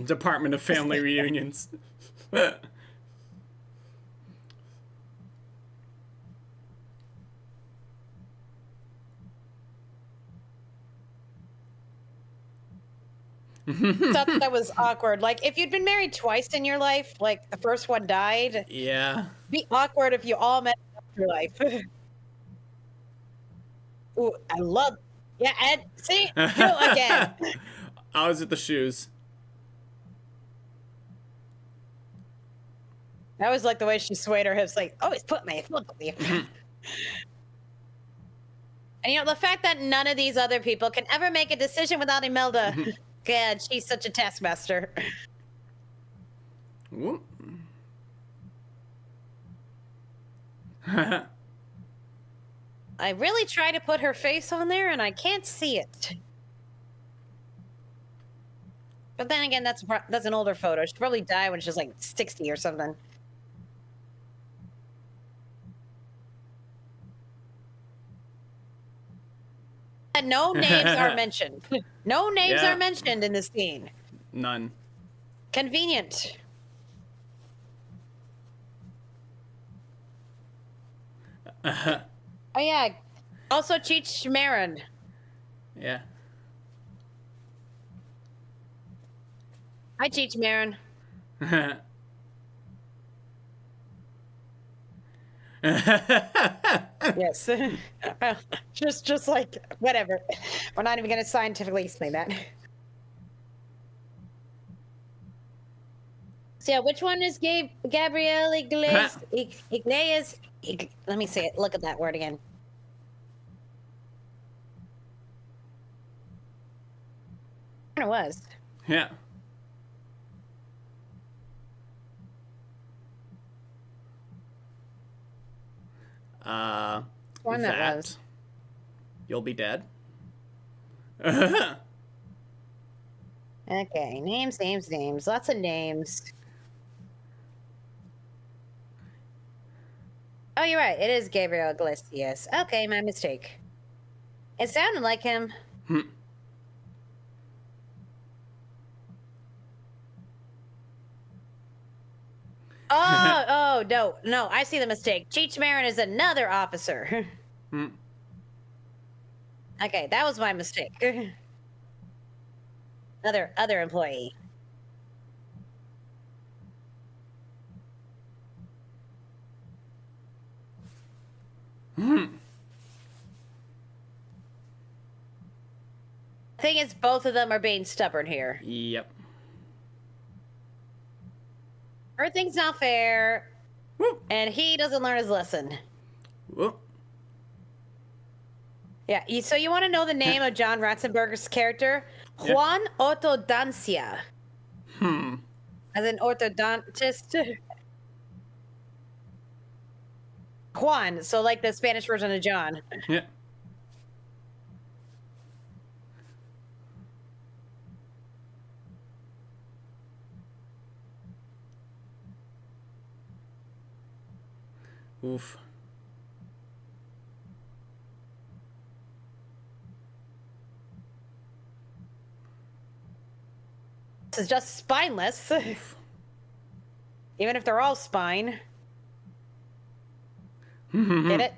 Department of Family Reunions. Thought that was awkward. Like, if you'd been married twice in your life, like the first one died. Yeah. It'd be awkward if you all met in your life. Ooh, I love. Yeah, and see, you again. I was at the shoes. That was like the way she swayed her hips, like, oh, he's put my foot on you. And you know, the fact that none of these other people can ever make a decision without Imelda. God, she's such a taskmaster. Whoop. I really try to put her face on there, and I can't see it. But then again, that's an older photo. She probably died when she was like 60 or something. And no names are mentioned. No names are mentioned in this scene. None. Convenient. Oh yeah. Also Cheech Marin. Yeah. Hi Cheech Marin. Yes. just like whatever. We're not even gonna scientifically explain that. So yeah, which one is Gabrielle Iglesias? Let me say it. Look at that word again. It was. Yeah. One that was. You'll be dead. Okay, names. Lots of names. Oh, you're right. It is Gabriel Iglesias. Okay, my mistake. It sounded like him. Oh, no, I see the mistake. Cheech Marin is another officer. Okay, that was my mistake. Other employee. Thing is, both of them are being stubborn here. Yep. Everything's not fair, Whoop. and he doesn't learn his lesson. Whoop. Yeah, so you want to know the name of John Ratzenberger's character? Juan Ortodoncia. As an orthodontist. Juan, so like the Spanish version of John. Yeah. Oof. This is just spineless. Even if they're all spine. Get it?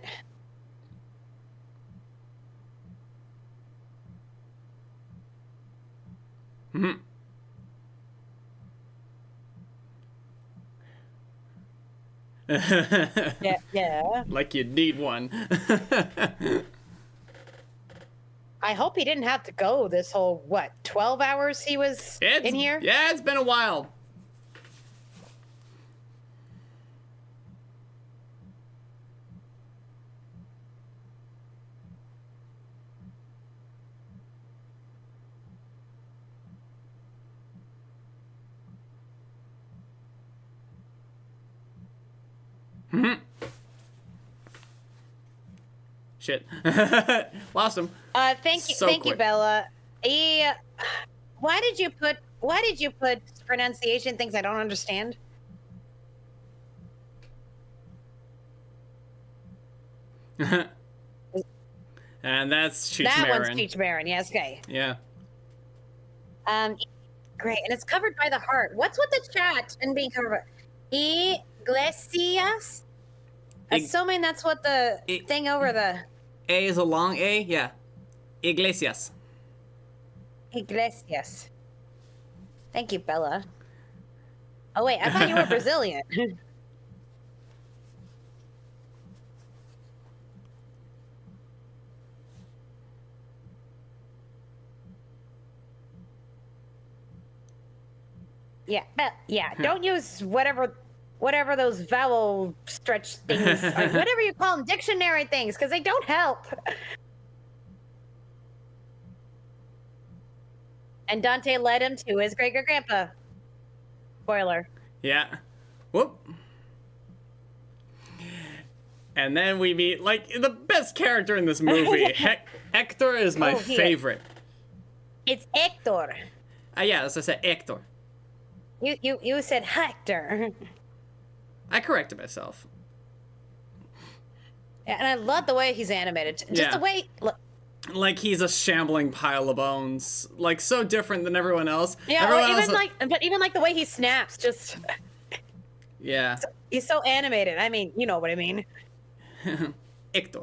Yeah. Like you need one. I hope he didn't have to go this whole, 12 hours he was in here? Yeah, it's been a while. Shit. Lost him. Thank you, Bella. Why did you put pronunciation things I don't understand? And that's Cheech That Marin. one's Cheech Marin, yes, okay. Yeah. Great, and it's covered by the heart. What's with the chat and being covered by Iglesias? Assuming that's what the thing over the... A is a long A? Yeah. Iglesias. Iglesias. Thank you, Bella. Oh, wait, I thought you were Brazilian. Yeah, don't use whatever those vowel stretch things, or whatever you call them, dictionary things, because they don't help. And Dante led him to his great-great-grandpa. Spoiler. Yeah. Whoop. And then we meet, like, the best character in this movie. Hector is my favorite. It's Hector. Yeah, as I said, Hector. You said Hector. I corrected myself. Yeah, and I love the way he's animated. Just the way. Like he's a shambling pile of bones. Like so different than everyone else. Yeah, everyone even else... but even like the way he snaps, just. Yeah. He's so animated. I mean, you know what I mean. Hector.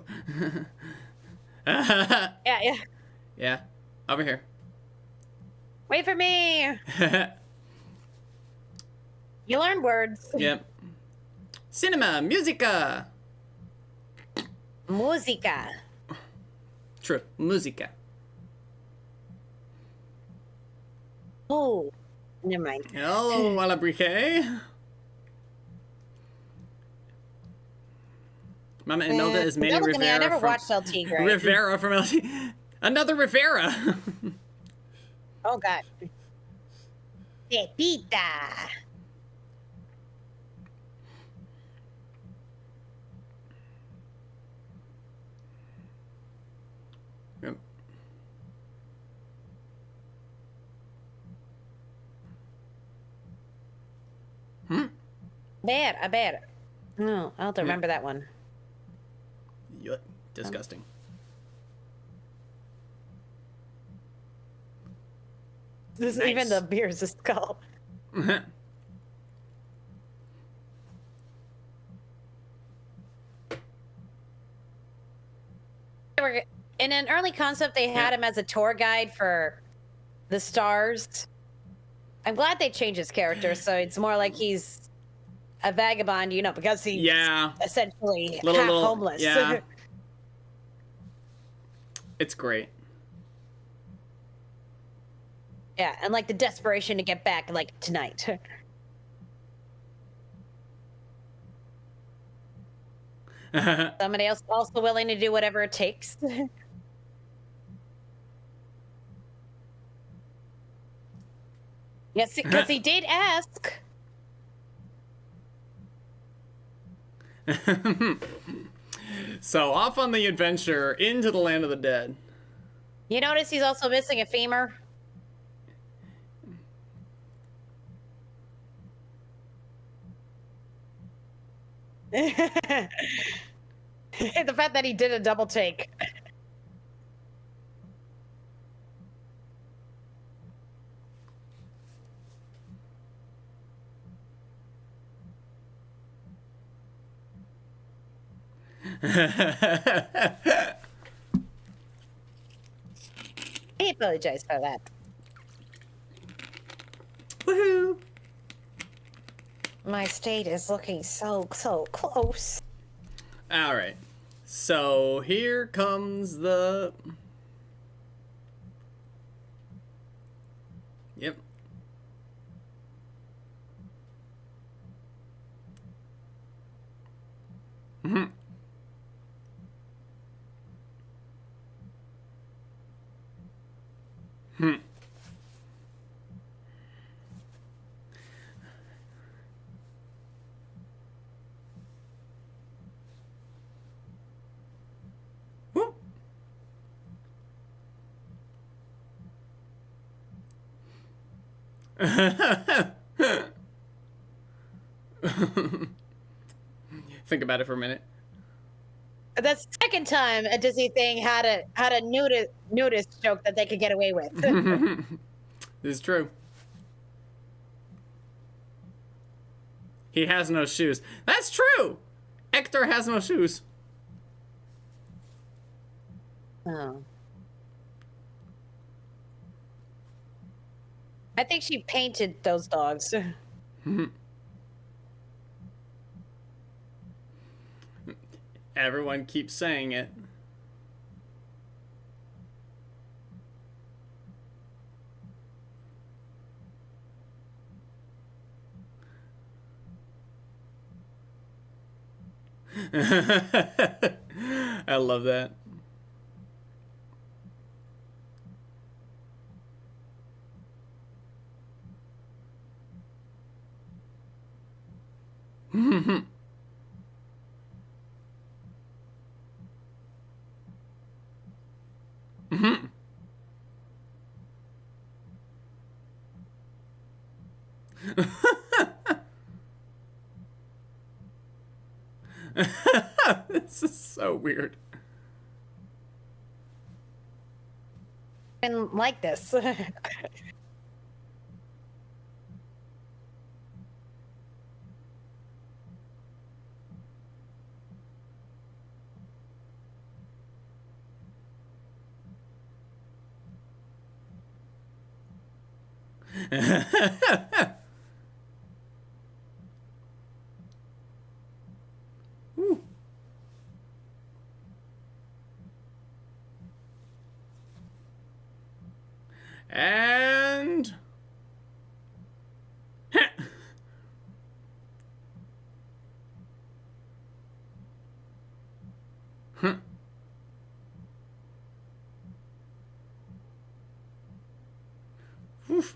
Yeah. Yeah. Over here. Wait for me. You learn words. Yep. Cinema, musica. Musica. True, musica. Oh, never mind. Hello, Alabrique. Mama Imelda is Manny Rivera. I never watched El Tigre. Rivera from El Tigre. Another Rivera. Oh, God. Pepita. Yep. I bet. No, I'll have to remember that one. Yuck. Disgusting. This even the beer's a skull. In an early concept, they had him as a tour guide for the stars. I'm glad they changed his character, so it's more like he's a vagabond, you know, because he's essentially half homeless. Yeah. It's great. Yeah, and like the desperation to get back, like tonight. Somebody else also willing to do whatever it takes. Yes, because he did ask. So off on the adventure into the land of the dead. You notice he's also missing a femur? The fact that he did a double take. I apologize for that. Woohoo! My state is looking so close. All right. So here comes the... Yep. Mm-hmm. Hmm. Think about it for a minute. That's the second time a Disney thing had a nudist joke that they could get away with. This is true. He has no shoes. That's true! Hector has no shoes. Oh. I think she painted those dogs. Everyone keeps saying it. I love that. This is so weird. Been like this. Woo. And huh. Oof.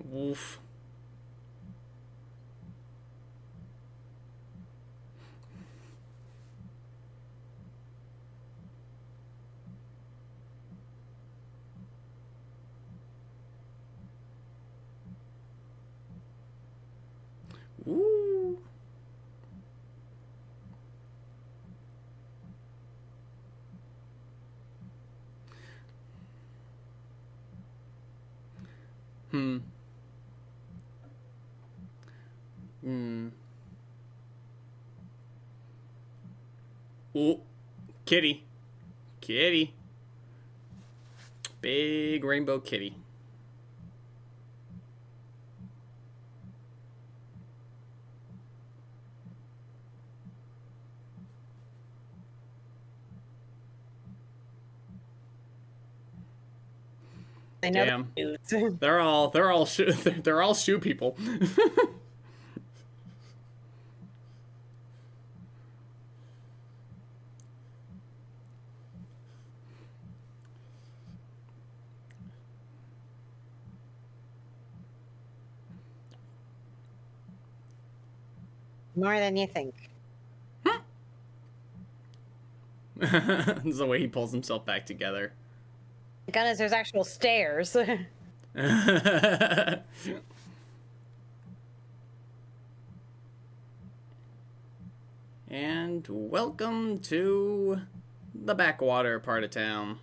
Woof. Woo. Hmm. Oh, kitty. Kitty. Big rainbow kitty. I know. Damn. They're all shoe people. More than you think. This is the way he pulls himself back together. Thank goodness there's actual stairs. And welcome to the backwater part of town.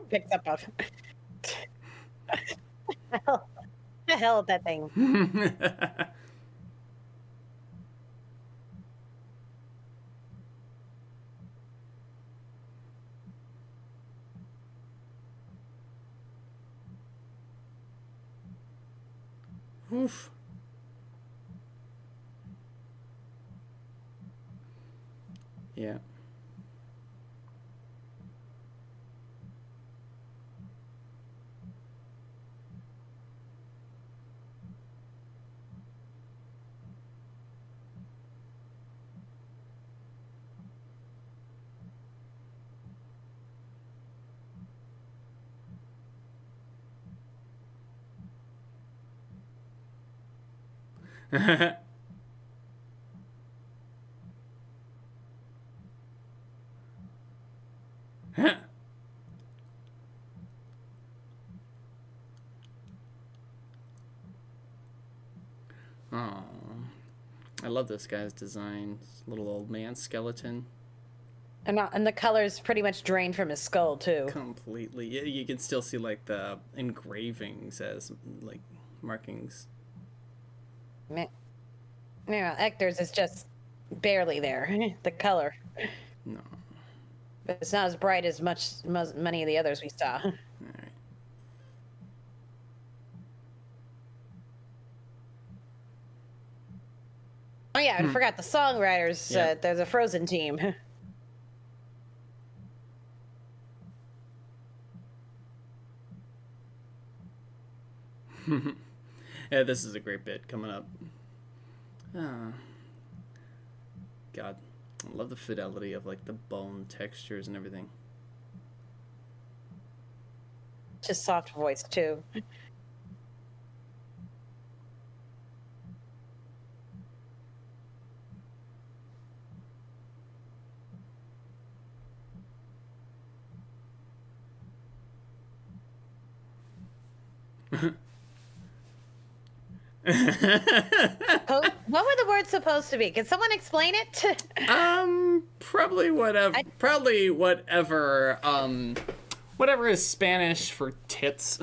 Picks up a... the hell with that thing. Oof. Yeah. Oh, I love this guy's design. Little old man skeleton. And the color's pretty much drained from his skull too. Completely. Yeah, you can still see, like, the engravings as, like, markings. Yeah, Hector's is just barely there. The color. No. But it's not as bright as many of the others we saw. All right. Oh yeah, I forgot the songwriters. Yeah. There's a Frozen team. Yeah, this is a great bit coming up. Ah. God, I love the fidelity of like the bone textures and everything. Just soft voice too. What were the words supposed to be? Can someone explain it? Probably whatever. Probably whatever. Whatever is Spanish for tits.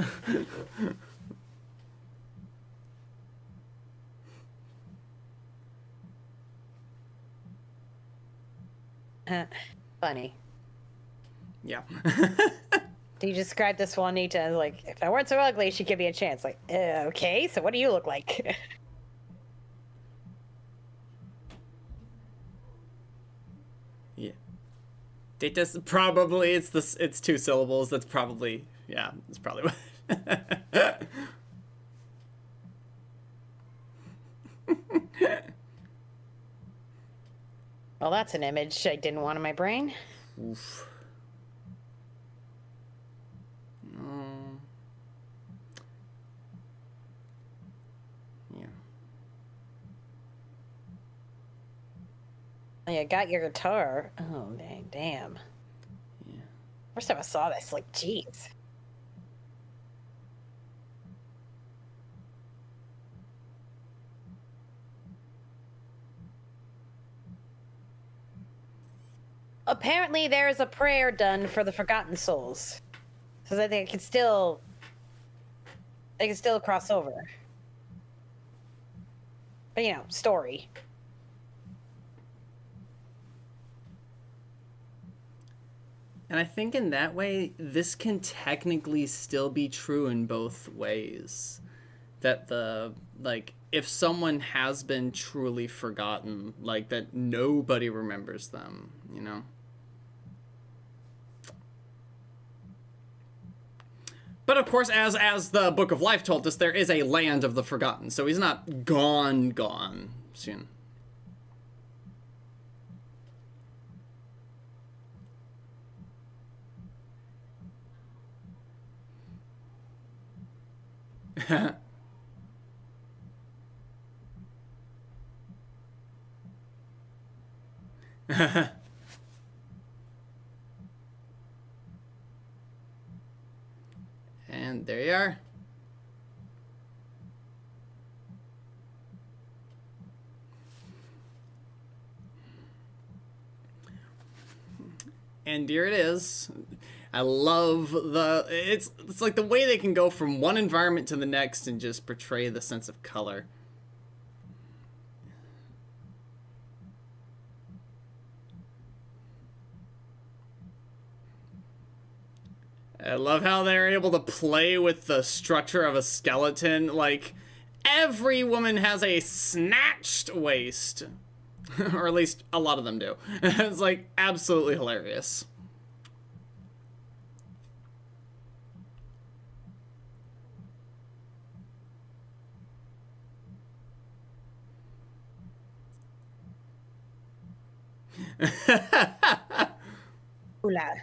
Funny. Yeah. You described this Juanita as like, if I weren't so ugly, she'd give me a chance. Like, okay, so what do you look like? Yeah. Tetas, probably it's 2 syllables. That's probably, yeah, that's probably what. Well, that's an image I didn't want in my brain. Oof. No. Yeah. Oh, you got your guitar. Oh, dang, damn. Yeah. First time I saw this, like, jeez. Apparently, there is a prayer done for the forgotten souls, so that they can still cross over. But you know, story. And I think in that way, this can technically still be true in both ways. That if someone has been truly forgotten, like that nobody remembers them, you know? But of course, as the Book of Life told us, there is a land of the forgotten, so he's not gone soon. And there you are. And here it is. I love it's like the way they can go from one environment to the next and just portray the sense of color. I love how they're able to play with the structure of a skeleton. Like, every woman has a snatched waist. Or at least a lot of them do. It's, like, absolutely hilarious. Hula.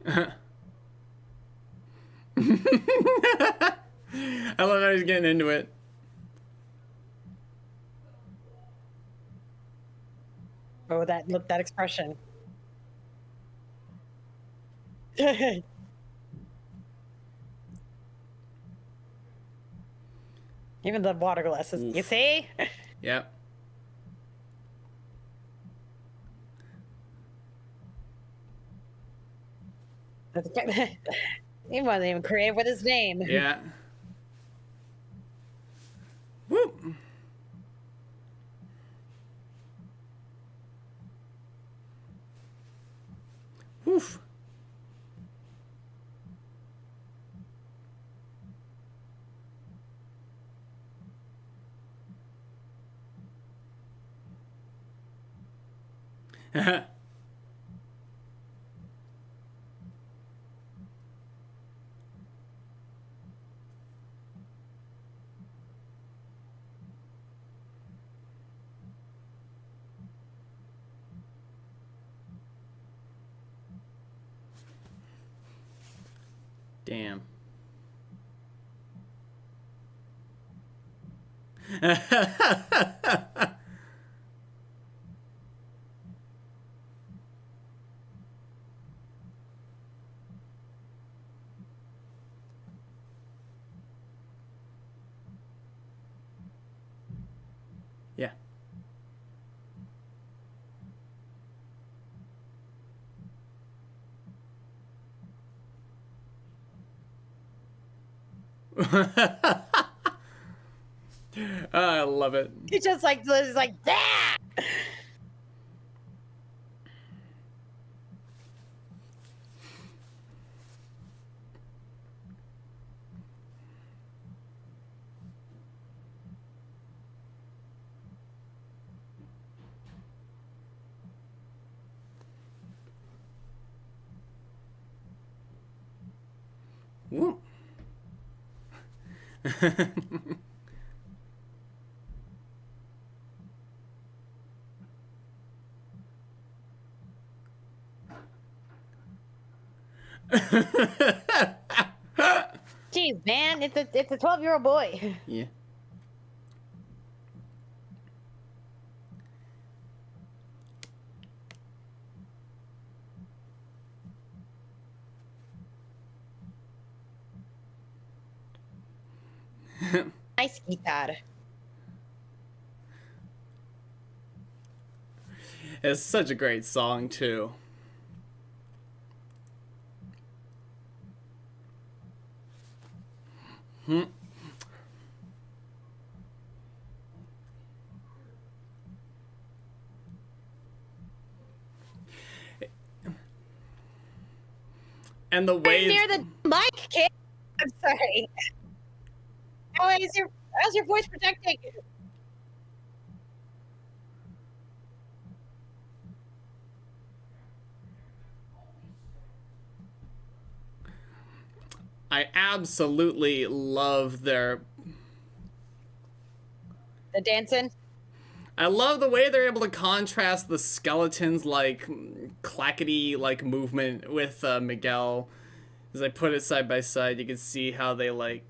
I love how he's getting into it. Oh, that expression. Even the water glasses. Oof. You see? Yep. He wasn't even creative with his name. Yeah. Oof. Damn. Yeah. I love it. He just like is like that. Woo. Jeez, man, it's a 12-year-old boy. Yeah. Nice guitar. It's such a great song too. And the way Near the mic, kid. I'm sorry. How's your voice protecting? I absolutely love their... The dancing? I love the way they're able to contrast the skeleton's, like, clackety, like, movement with Miguel. As I put it side by side, you can see how they, like...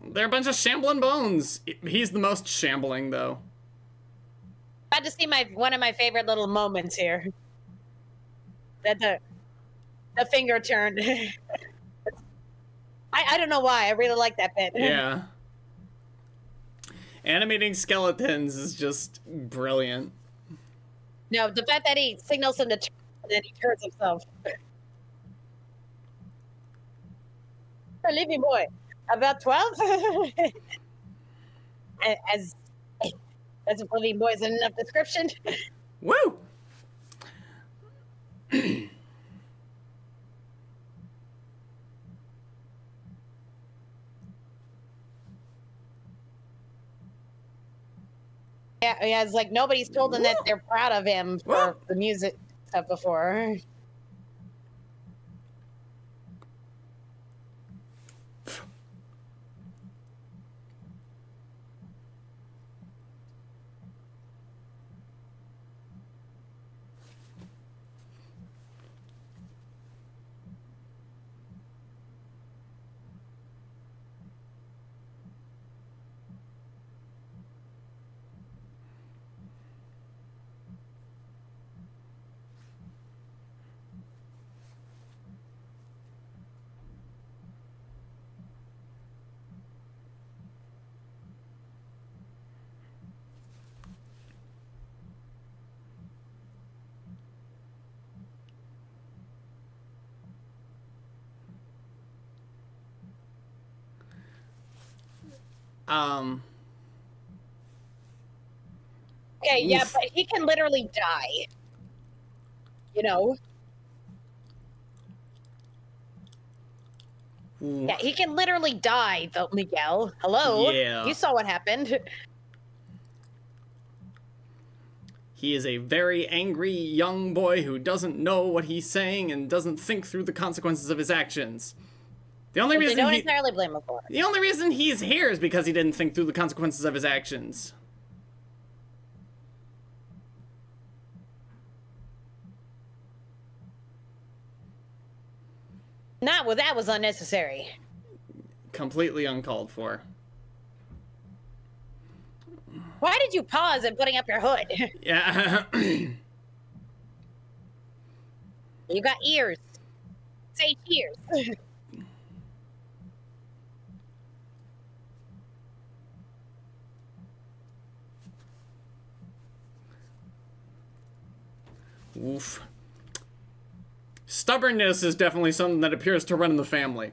They're a bunch of shambling bones. He's the most shambling, though. Glad to see one of my favorite little moments here. That the finger turned. I don't know why. I really like that bit. Yeah. Animating skeletons is just brilliant. No, the fact that he signals him to turn and then he turns himself. A living boy. About 12? as a living boy is enough description. Woo! Yeah, it's like nobody's told him that they're proud of him for the music stuff before. Okay, yeah, but he can literally die. You know? Yeah, he can literally die, though, Miguel. Hello? Yeah. You saw what happened. He is a very angry young boy who doesn't know what he's saying and doesn't think through the consequences of his actions. The only reason don't entirely blame him for it. The only reason he's here is because he didn't think through the consequences of his actions. Well, that was unnecessary. Completely uncalled for. Why did you pause in putting up your hood? Yeah. You got ears. Say cheers. Oof. Stubbornness is definitely something that appears to run in the family.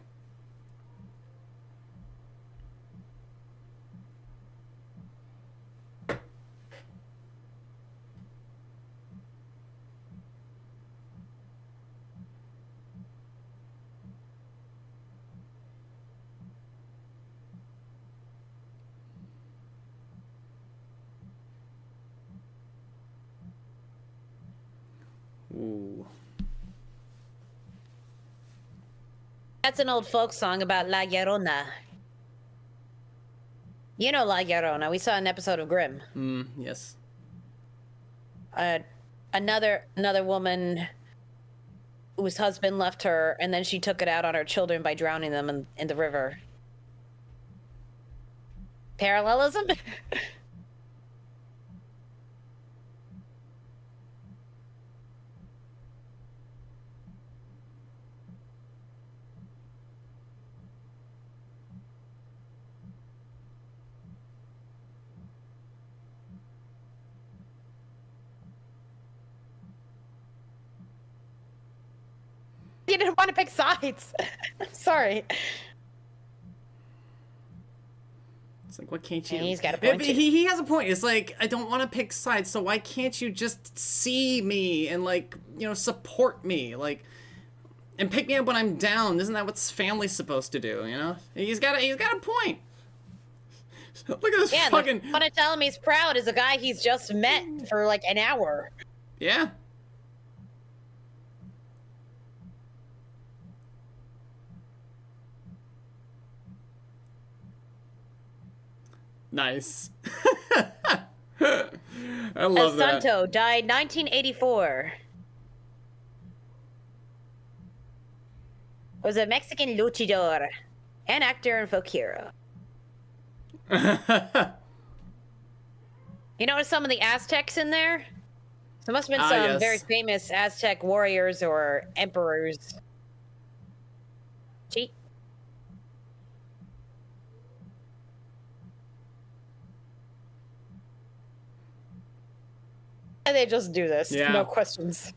Ooh. That's an old folk song about La Llorona. You know La Llorona. We saw an episode of Grimm. Yes. Another woman whose husband left her, and then she took it out on her children by drowning them in the river. Parallelism? You didn't want to pick sides. Sorry. It's like, what can't you... And he's got a point, he has a point. It's like, I don't want to pick sides, so why can't you just see me and, like, you know, support me? Like, and pick me up when I'm down. Isn't that what family's supposed to do, you know? He's got a point. Look at this fucking... Yeah, want to tell him he's proud is a guy he's just met for, like, an hour. Yeah. Nice. I love that. Santo died 1984. Was a Mexican luchador and actor and folk hero. You notice some of the Aztecs in there? There must have been some yes. very famous Aztec warriors or emperors. Cheat. And they just do this. Yeah. No questions.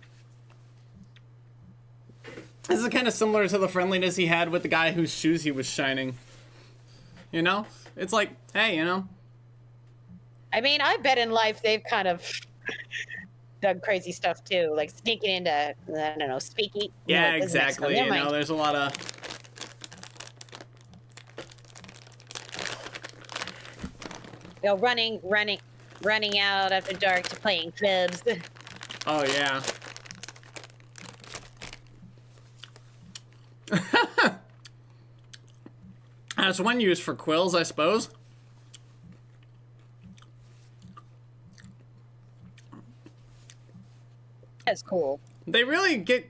This is kind of similar to the friendliness he had with the guy whose shoes he was shining. You know? It's like, hey, you know? I mean, I bet in life they've kind of done crazy stuff too, like sneaking into, I don't know, speaky. Yeah, no, exactly. You know, there's a lot of... You know, running out after dark to playing clubs. Oh, yeah. That's one use for quills, I suppose. That's cool. They really get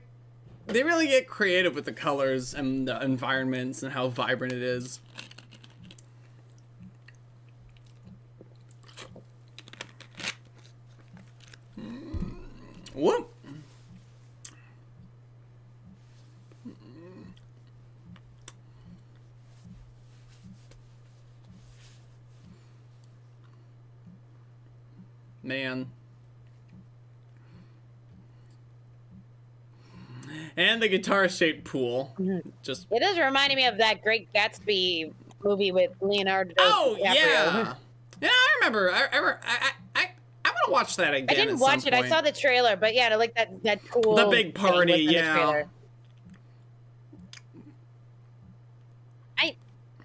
creative with the colors and the environments and how vibrant it is. Whoop. Man. And the guitar-shaped pool. Just It is reminding me of that Great Gatsby movie with Leonardo Oh, DiCaprio. yeah. Yeah, I remember. I want to watch that again. I didn't watch it. I saw the trailer, but yeah, I like that pool. The big party, thing within the yeah. trailer.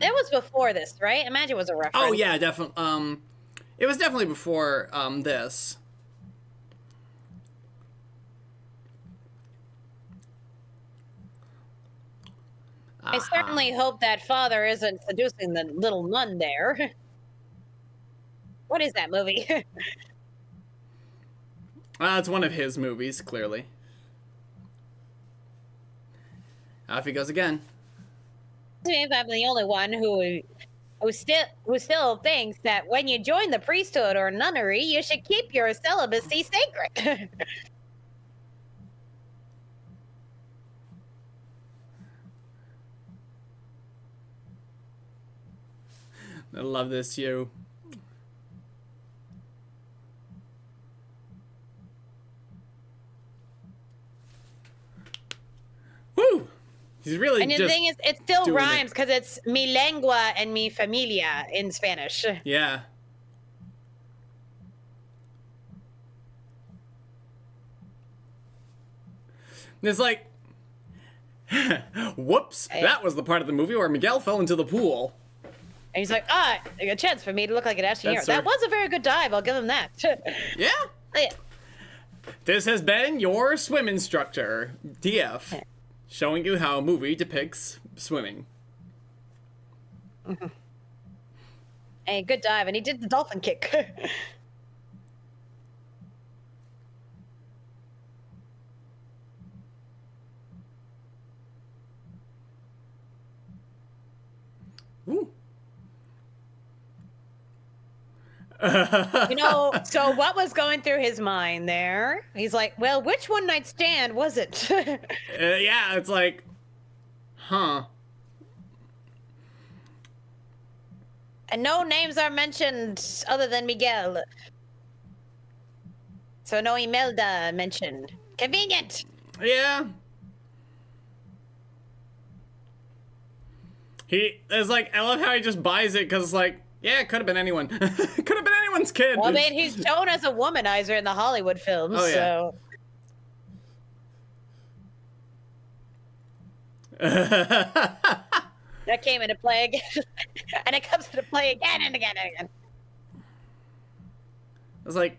It was before this, right? Imagine it was a reference. Oh yeah, definitely. It was definitely before this. I certainly hope that father isn't seducing the little nun there. What is that movie? It's one of his movies, clearly. Off he goes again. If I'm the only one who still thinks that when you join the priesthood or nunnery, you should keep your celibacy sacred. I love this, you. Woo! He's really and the just thing is, it still doing rhymes because it's mi lengua and mi familia in Spanish. Yeah. It's like, whoops, that was the part of the movie where Miguel fell into the pool. And he's like, a chance for me to look like an astronaut. That's That was a very good dive, I'll give him that. Yeah. Yeah. This has been your swim instructor, DF, showing you how a movie depicts swimming. Hey, good dive, and he did the dolphin kick. Ooh. You know, so what was going through his mind there? He's like, well, which one night stand was it? Yeah, it's like, huh. And no names are mentioned other than Miguel. So no Imelda mentioned. Convenient. Yeah. He is like, I love how he just buys it because, like, yeah, it could have been anyone. Could have been anyone's kid. Well, I mean, he's shown as a womanizer in the Hollywood films, Oh, yeah. so. That came into play again. And it comes into play again and again and again. I was like,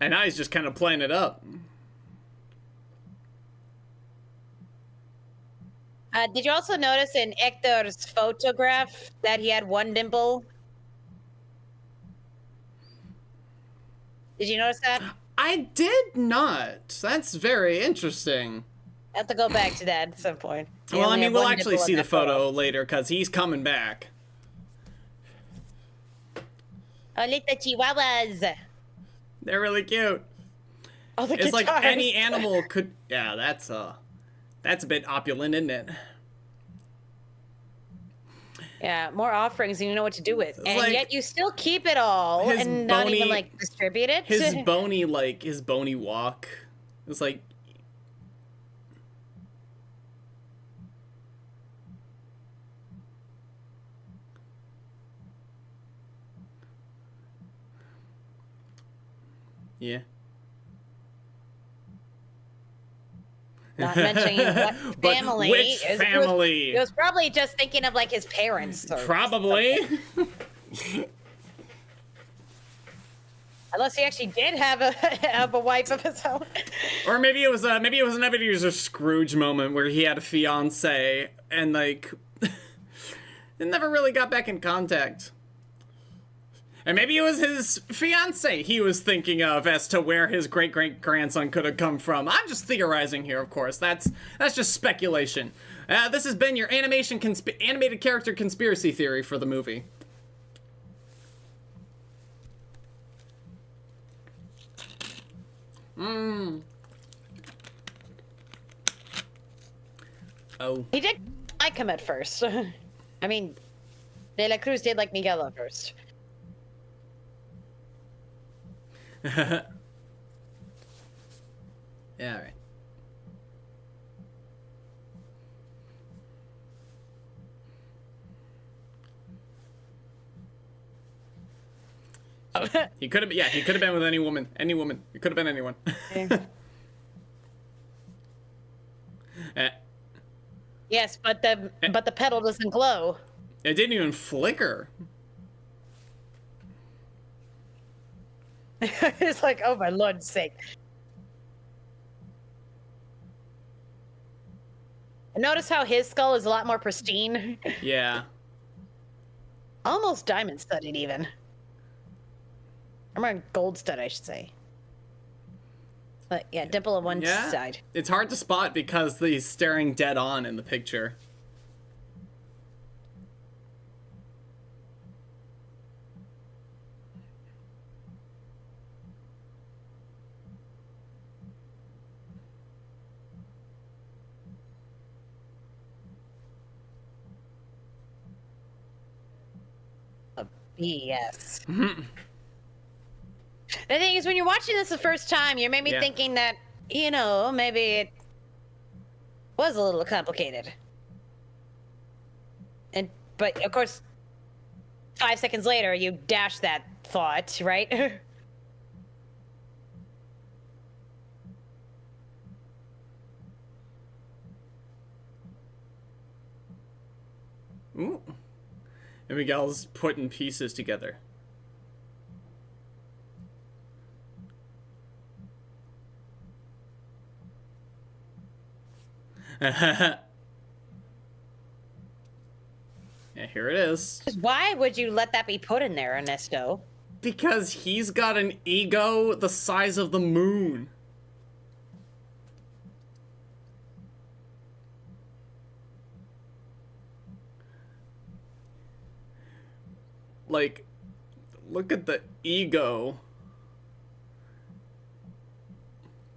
and now he's just kind of playing it up. Did you also notice in Hector's photograph that he had one dimple? Did you notice that? I did not. That's very interesting. I have to go back to that at some point. He Well, I only mean, had we'll one actually dimple in see the that photo later because he's coming back. Oh, little chihuahuas. They're really cute. Oh, the It's like guitars. any animal could. Yeah, that's a bit opulent, isn't it? Yeah, more offerings and you know what to do with. And like yet you still keep it all his and not even, bony- like, distribute it. His bony walk. It's like. Yeah. Not mentioning what But family. which family? He was probably just thinking of, like, his parents. Or Probably. Unless he actually did have a wife of his own. Or maybe it was an Ebenezer Scrooge moment where he had a fiance and, like, they never really got back in contact. And maybe it was his fiance he was thinking of as to where his great-great-grandson could have come from. I'm just theorizing here, of course. That's just speculation. This has been your animated character conspiracy theory for the movie. Oh. He did like him at first. I mean, De La Cruz did like Miguel at first. Yeah, all right. He could have, he could have been with any woman. Any woman. He could have been anyone. Yes, but the pedal doesn't glow. It didn't even flicker. It's like, oh my Lord's sake. Notice how his skull is a lot more pristine. Yeah. Almost diamond studded even. Or gold stud, I should say. But yeah, dimple on one side. It's hard to spot because he's staring dead on in the picture. BS. The thing is, when you're watching this the first time, you're maybe thinking that, you know, maybe it was a little complicated. But of course, 5 seconds later, you dash that thought, right? Ooh. And Miguel's putting pieces together. Yeah, here it is. Why would you let that be put in there, Ernesto? Because he's got an ego the size of the moon. Like, look at the ego.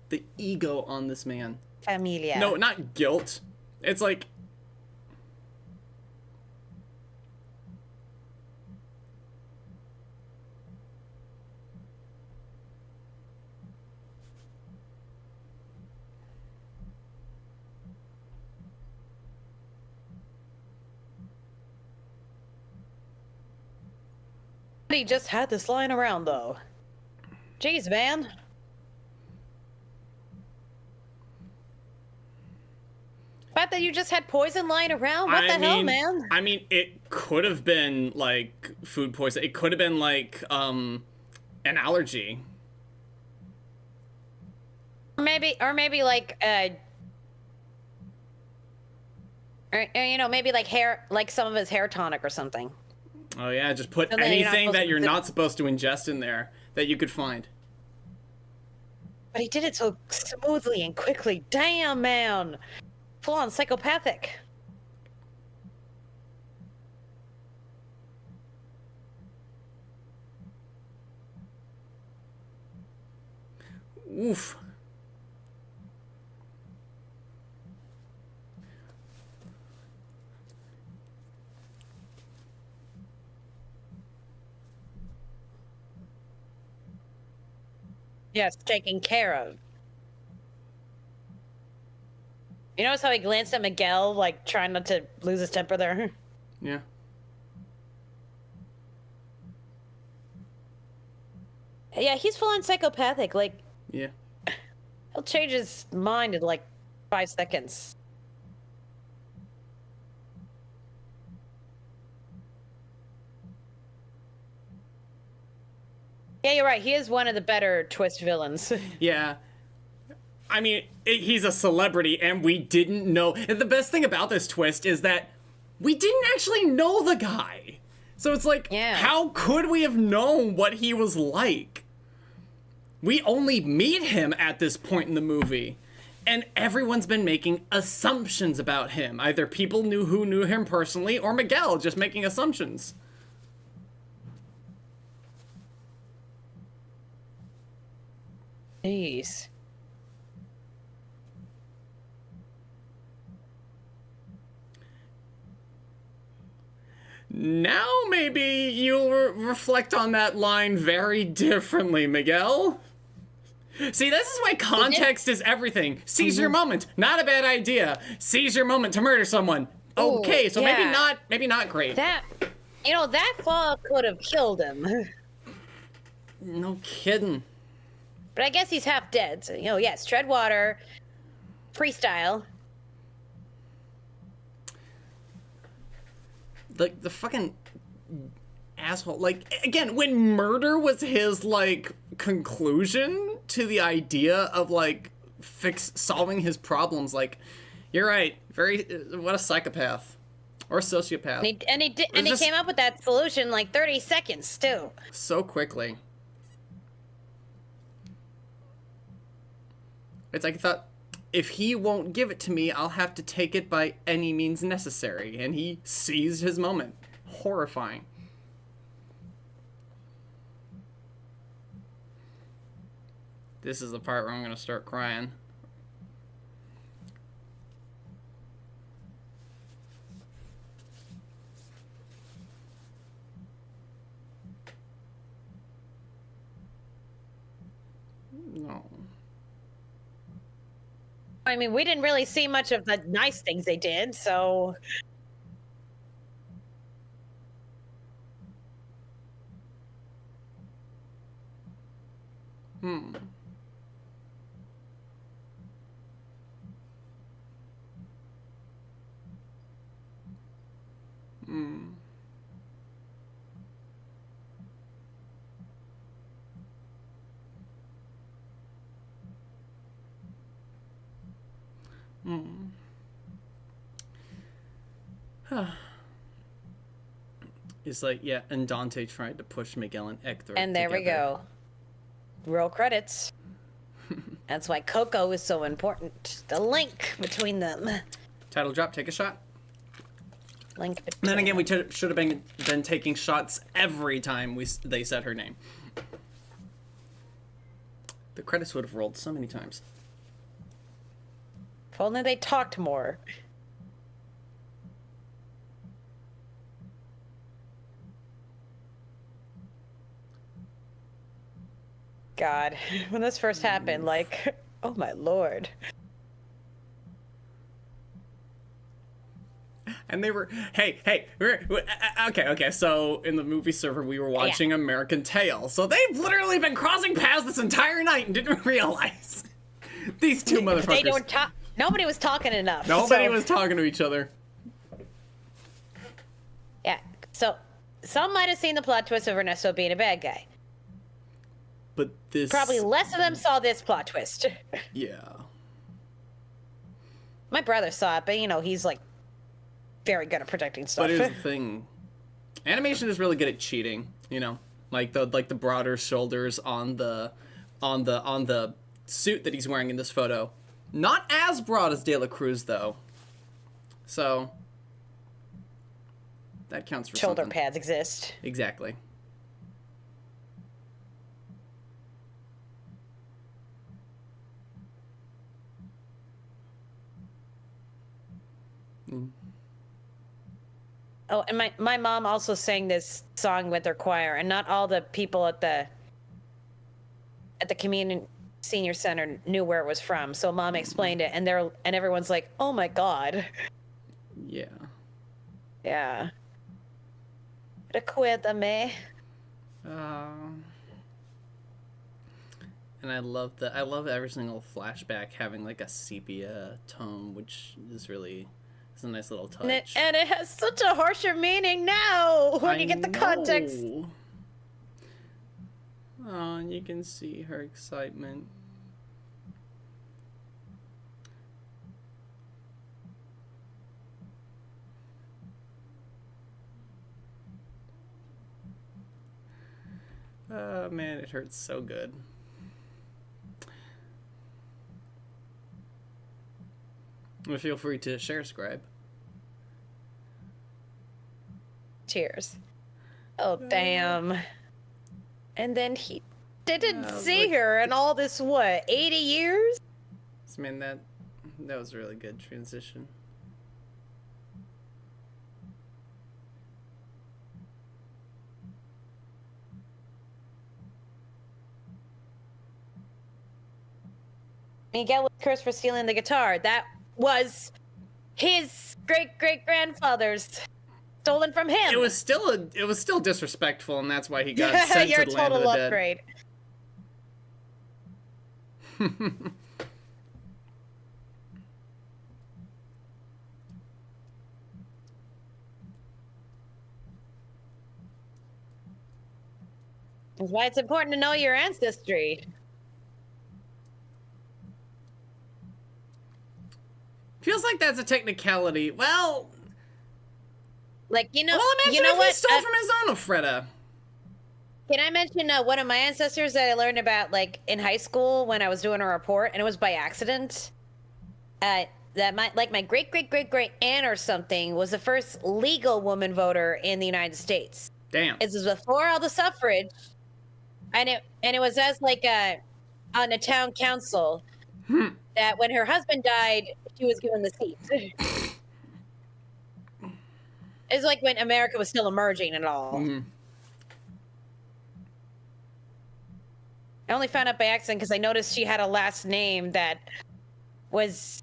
The ego on this man. Familia. No, not guilt. It's like... He just had this lying around, though. Jeez, man. The fact that you just had poison lying around? What the hell, man? I mean, it could have been, like, food poison. It could have been, like, an allergy. Or maybe like, you know, maybe like hair, like some of his hair tonic or something. Oh yeah, just put Something anything that you're not supposed to ingest in there that you could find. But he did it so smoothly and quickly. Damn, man. Full on psychopathic. Oof. Yes, taken care of. You notice how he glanced at Miguel, like, trying not to lose his temper there? Yeah. Yeah, he's full on psychopathic, like... Yeah. He'll change his mind in, like, 5 seconds. Yeah, you're right. He is one of the better twist villains. Yeah. I mean, he's a celebrity, and we didn't know. And the best thing about this twist is that we didn't actually know the guy. So it's like, how could we have known what he was like? We only meet him at this point in the movie. And everyone's been making assumptions about him. Either people who knew him personally, or Miguel just making assumptions. Jeez. Now maybe you'll reflect on that line very differently, Miguel. See, this is why context is everything. Seize your moment. Not a bad idea. Seize your moment to murder someone. Okay, so maybe not great. That, you know, that fall could have killed him. No kidding. But I guess he's half dead, so, you know, yes, tread water, freestyle. the fucking asshole. Like, again, when murder was his, like, conclusion to the idea of, like, solving his problems, like, you're right. What a psychopath. Or a sociopath. And he came up with that solution in like 30 seconds, too. So quickly. It's like, I thought, if he won't give it to me, I'll have to take it by any means necessary. And he seized his moment. Horrifying. This is the part where I'm going to start crying. No. I mean, we didn't really see much of the nice things they did, so... Hmm. It's like, yeah, and Dante tried to push Miguel and Hector And there we together. go. Roll credits. That's why COCO is so important. The link between them. Title drop, take a shot. Link between And then again, we them. should have been taking shots every time they said her name. The credits would have rolled so many times. If only they talked more. God, when this first happened, like, oh my lord. And they were, okay, so in the movie server, we were watching American Tail. So they've literally been crossing paths this entire night and didn't realize. These two motherfuckers. They don't talk. Nobody was talking enough. Nobody was talking to each other. Yeah, so some might have seen the plot twist of Ernesto being a bad guy. But this... Probably less of them saw this plot twist. Yeah. My brother saw it, but, you know, he's, like, very good at predicting stuff. But here's the thing. Animation is really good at cheating, you know? Like the broader shoulders on the suit that he's wearing in this photo. Not as broad as De La Cruz, though. So... that counts for Shoulder something. pads exist. Exactly. Oh, and my mom also sang this song with her choir, and not all the people at the community senior center knew where it was from. So mom explained it, and everyone's like, "Oh my god!" Yeah. Yeah. Recuérdame. And I love every single flashback having like a sepia tone, which is really a nice little touch. And it has such a harsher meaning now when you get the context. Oh, and you can see her excitement. Oh man, it hurts so good. Well, feel free to share, scribe. Cheers. Oh, damn. And then he didn't see her in all this, what, 80 years? Man, that was a really good transition. Miguel was cursed for stealing the guitar. That was his great-great-grandfather's. Stolen from him. It was still disrespectful, and that's why he got sent You're to the a land of total the upgrade. dead. That's why it's important to know your ancestry. Feels like that's a technicality. Well, like, you know, well, imagine you know if what? he stole from his own Alfreda. Can I mention one of my ancestors that I learned about, like, in high school when I was doing a report, and it was by accident? That my great aunt or something was the first legal woman voter in the United States. Damn. This was before all the suffrage, and it was as like on the town council that when her husband died, she was given the seat. It's like when America was still emerging and all. Mm-hmm. I only found out by accident because I noticed she had a last name that was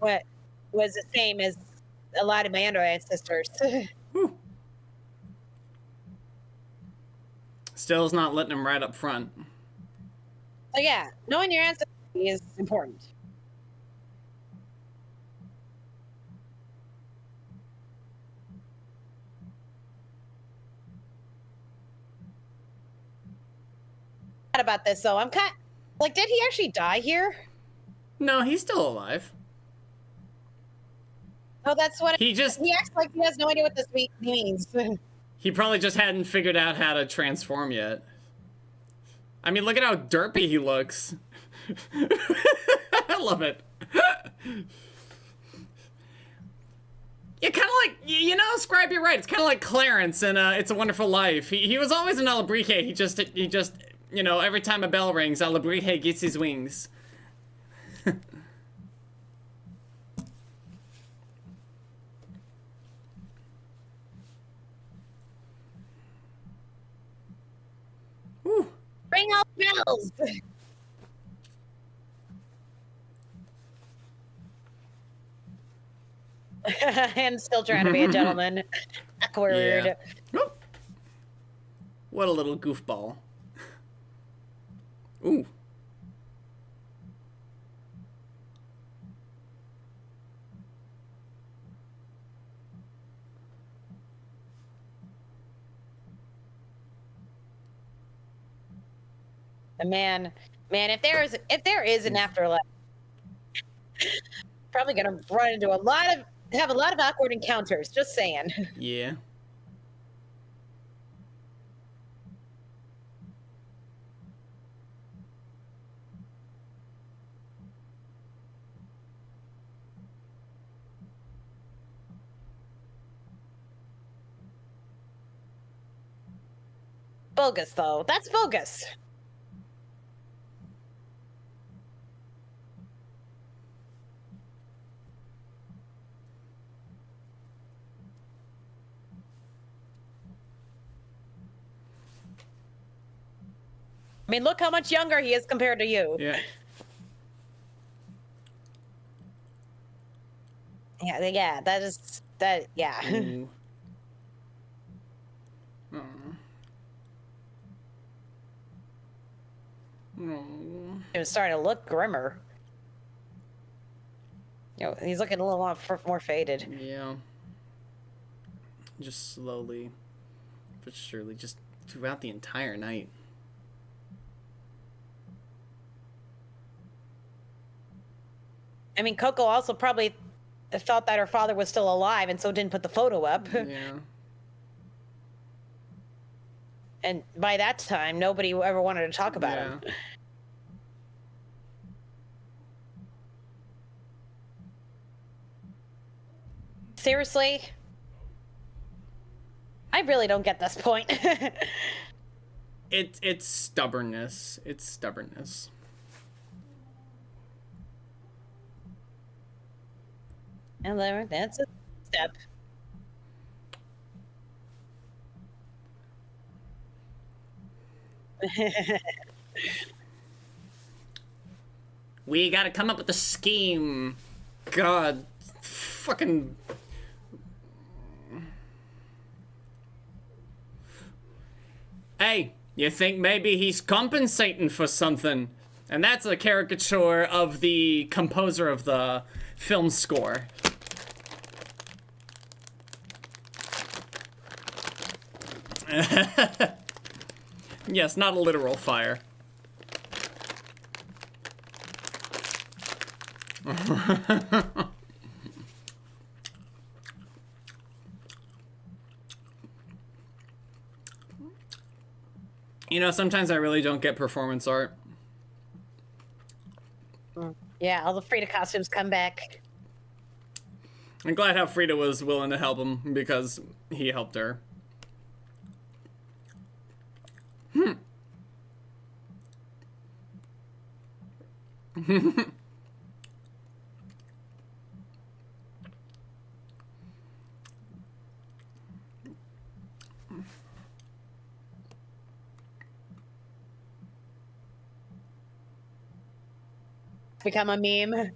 the same as a lot of my other ancestors. Still's not letting him right up front. So yeah, knowing your ancestry is important. About this though, I'm kind like, did he actually die here? No, he's still alive. Oh, that's what he acts like he has no idea what this means. He probably just hadn't figured out how to transform yet. I mean, look at how derpy he looks. I love it. Yeah, kind of like, you know, Scribe, you're right. It's kind of like Clarence in It's a Wonderful Life. He was always an Alabrije. He just, you know, every time a bell rings, Alabrije gets his wings. Ring all bells. And still trying to be a gentleman. Awkward. Yeah. What a little goofball. Ooh. Man, if there is an afterlife, probably gonna have a lot of awkward encounters. Just saying. Yeah. Bogus though. That's bogus. I mean, look how much younger he is compared to you. Yeah. Yeah, yeah. Ooh. It was starting to look grimmer. You know, he's looking a little more faded. Yeah. Just slowly, but surely, just throughout the entire night. I mean, Coco also probably thought that her father was still alive and so didn't put the photo up. Yeah. And by that time, nobody ever wanted to talk about him. Seriously? I really don't get this point. It's stubbornness. It's stubbornness. And there, that's a step. We gotta come up with a scheme. God. Fucking... Hey, you think maybe he's compensating for something? And that's a caricature of the composer of the film score. Yes, not a literal fire. You know, sometimes I really don't get performance art. Yeah, all the Frida costumes come back. I'm glad how Frida was willing to help him because he helped her. Become a meme.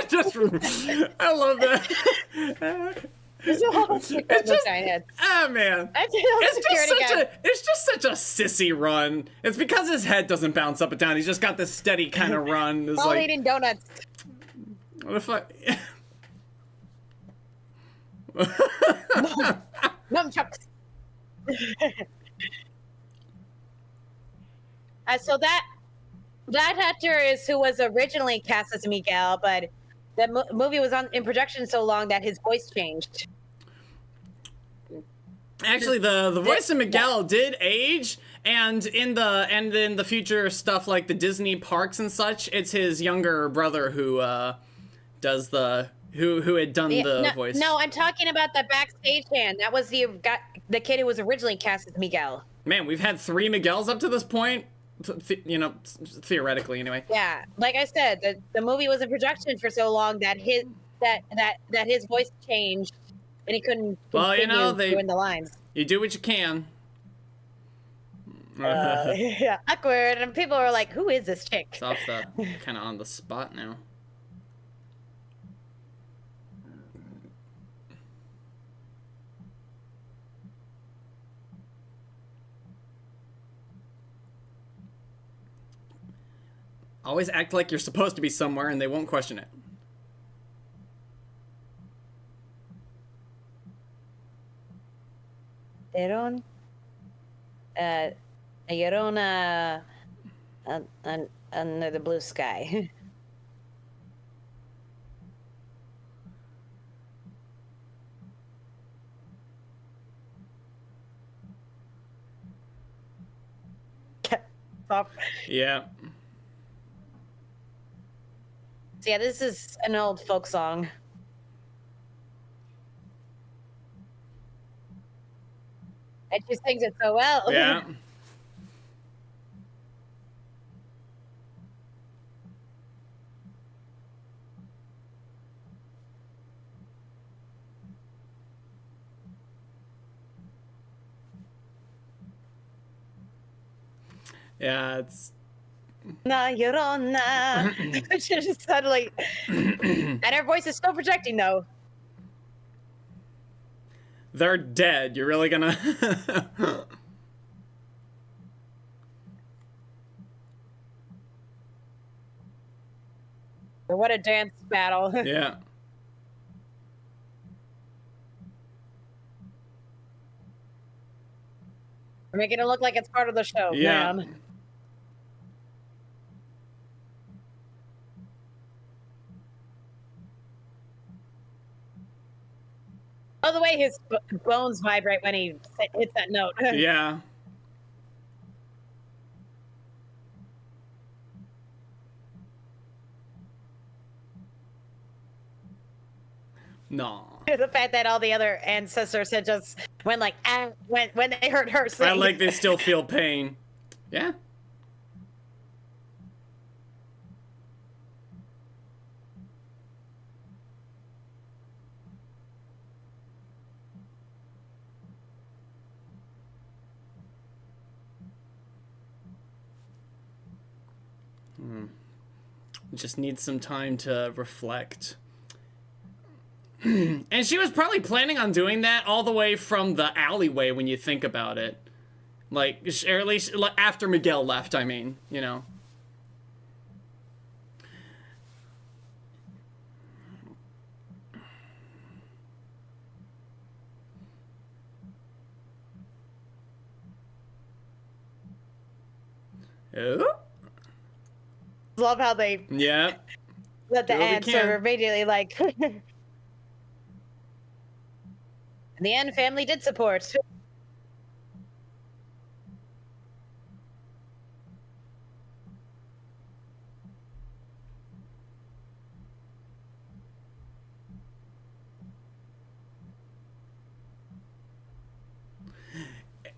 Just, I love that. It's just, ah man, it's just such a sissy run. It's because his head doesn't bounce up and down. He's just got this steady kind of run. It's all like, eating donuts. What if I? Nunchucks. So that actor is who was originally cast as Miguel, but the movie was in production so long that his voice changed. Actually, the voice of Miguel did age, and in the future stuff like the Disney parks and such, it's his younger brother who does who had done the voice. No, I'm talking about the backstage hand. That was the kid who was originally cast as Miguel. Man, we've had 3 Miguels up to this point. You know, theoretically, anyway. Yeah, like I said, the movie was in production for so long that his voice changed, and he couldn't. Well, you know, doing the lines. You do what you can. Yeah, awkward, and people are like, "Who is this chick?" It's off the kind of on the spot now. Always act like you're supposed to be somewhere and they won't question it. You're under the blue sky. Yeah. So yeah, this is an old folk song. And she sings it so well. Yeah. Yeah, it's... Na Llorona. Just suddenly... And her voice is still projecting, though. They're dead. You're really gonna... What a dance battle. Yeah. We're making it look like it's part of the show, Yeah. man. Oh, the way his bones vibrate when he hits that note. Yeah. No. The fact that all the other ancestors had just went like, when they heard her sing. I like they still feel pain. Yeah. Just need some time to reflect. And she was probably planning on doing that all the way from the alleyway when you think about it. Like, or at least after Miguel left, I mean, you know. Oh. Love how they let the answer immediately like. In the end, family did support.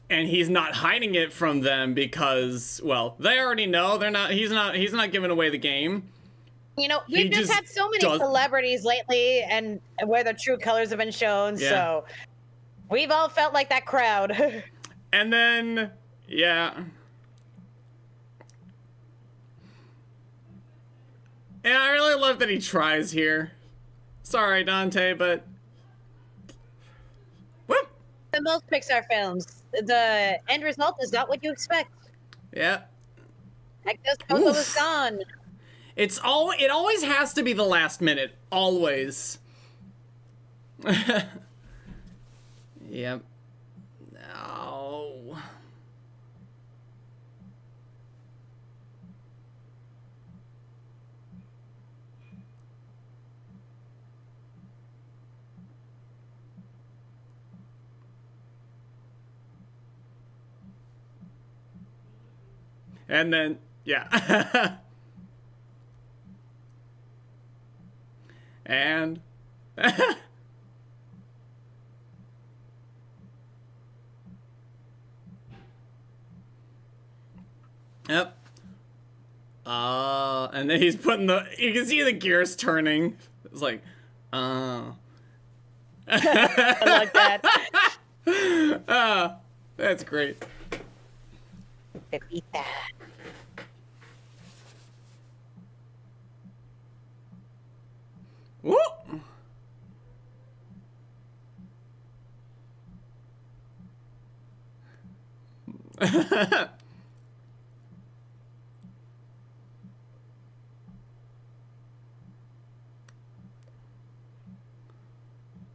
And he's not hiding it from them because, well, they already know. He's not giving away the game. You know, we've just had so many celebrities lately and where the true colors have been shown, so we've all felt like that crowd. And then, yeah. Yeah, I really love that he tries here. Sorry, Dante, but... Whoop! In most Pixar films, the end result is not what you expect. Yeah. Like this Coco is gone. It always has to be the last minute. Always. Yep. No. And then, yeah. And... Yep. And then he's putting you can see the gears turning. It's like, I like that. That's great. Pepita. Woo!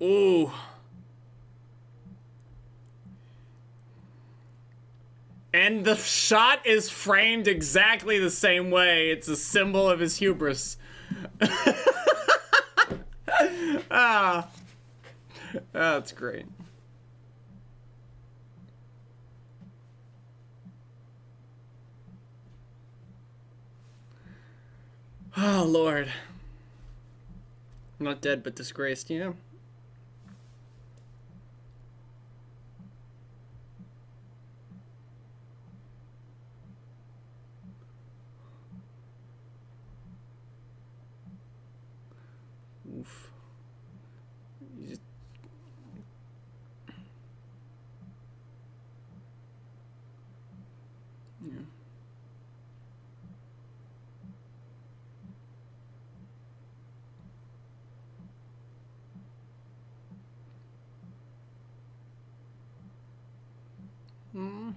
Ooh. And the shot is framed exactly the same way. It's a symbol of his hubris. That's great. Oh, Lord. Not dead, but disgraced, yeah. Oof. Yeah. Hmm.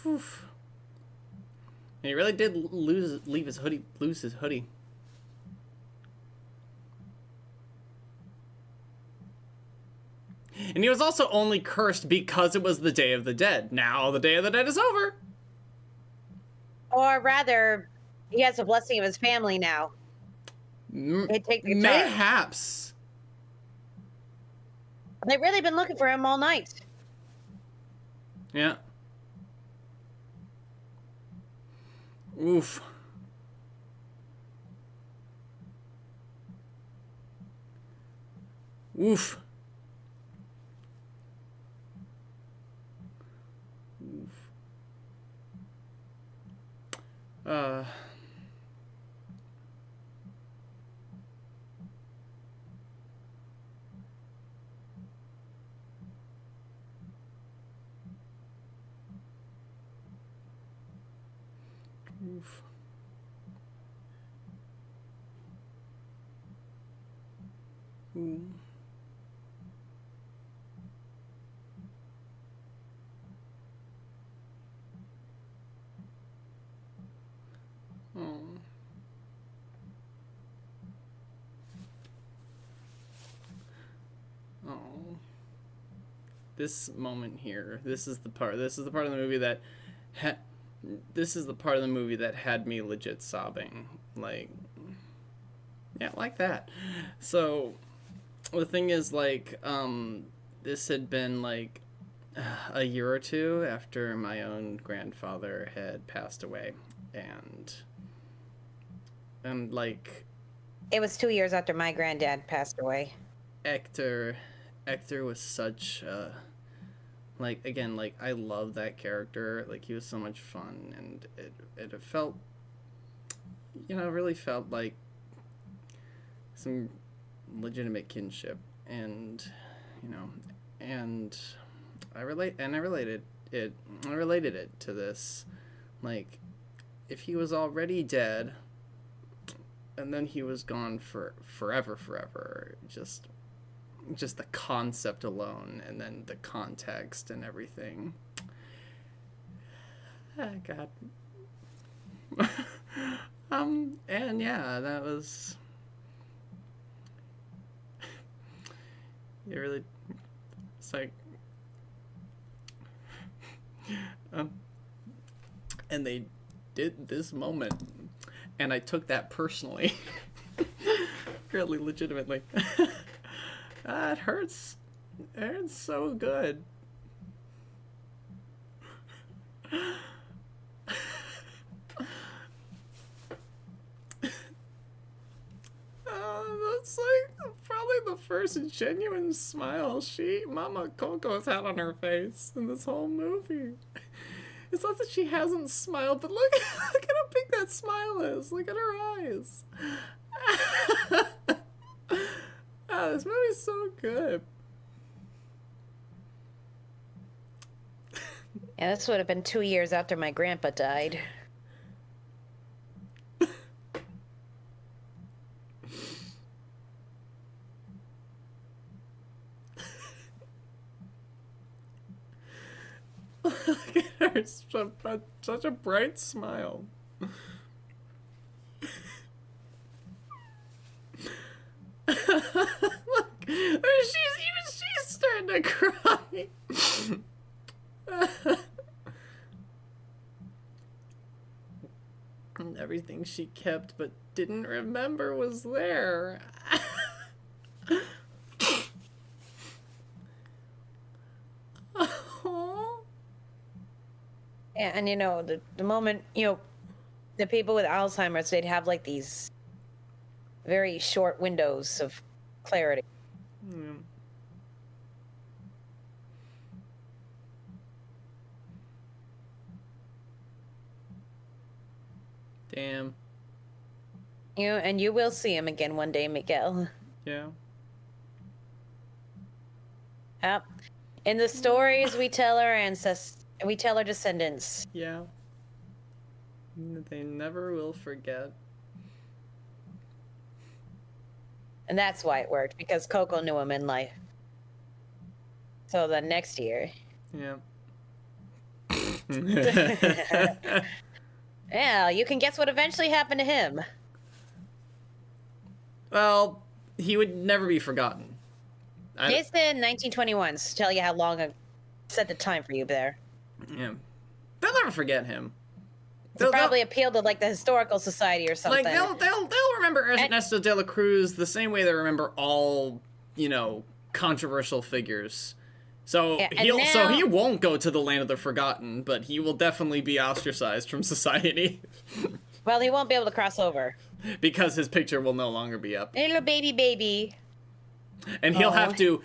Oof. He really did lose his hoodie. And he was also only cursed because it was the Day of the Dead. Now the Day of the Dead is over. Or rather, he has the blessing of his family now. They take the guitar. Mayhaps. They've really been looking for him all night. Yeah. Oof. Oof. Oof. Ooh. Oh. Oh. This moment here. This is the part of the movie that this is the part of the movie that had me legit sobbing. Like, yeah, like that. So the thing is, like, this had been like a year or two after my own grandfather had passed away, and like, it was 2 years after my granddad passed away. Hector was such a, like, again, like, I love that character. Like, he was so much fun, and it felt, you know, really felt like some legitimate kinship, and, you know, and I related it to this. Like, if he was already dead, and then he was gone for forever, just the concept alone, and then the context and everything. Oh, God. And yeah, that was, it really, it's like, and they did this moment, and I took that personally. Really legitimately. It hurts. It hurts so good. That's like probably the first genuine smile Mama Coco's had on her face in this whole movie. It's not that she hasn't smiled, but look at how big that smile is. Look at her eyes. Oh, this movie's so good. Yeah, this would have been 2 years after my grandpa died. Look at her, such a bright smile. Look, she's starting to cry. And everything she kept but didn't remember was there. Yeah, and you know, the moment, you know, the people with Alzheimer's, they'd have like these very short windows of clarity. Yeah. Damn. You know, and you will see him again one day, Miguel. Yeah. Yep. In the stories we tell our ancestors, we tell our descendants. Yeah. They never will forget. And that's why it worked, because Coco knew him in life. So the next year. Yeah. Yeah, you can guess what eventually happened to him. Well, he would never be forgotten. They said 1921, to tell you how long I set the time for you there. Yeah. They'll never forget him. They'll probably appeal to like the historical society or something. Like they'll remember Ernesto de la Cruz the same way they remember all, you know, controversial figures. So yeah, he won't go to the land of the forgotten, but he will definitely be ostracized from society. Well, he won't be able to cross over. Because his picture will no longer be up. Little baby. And he'll have to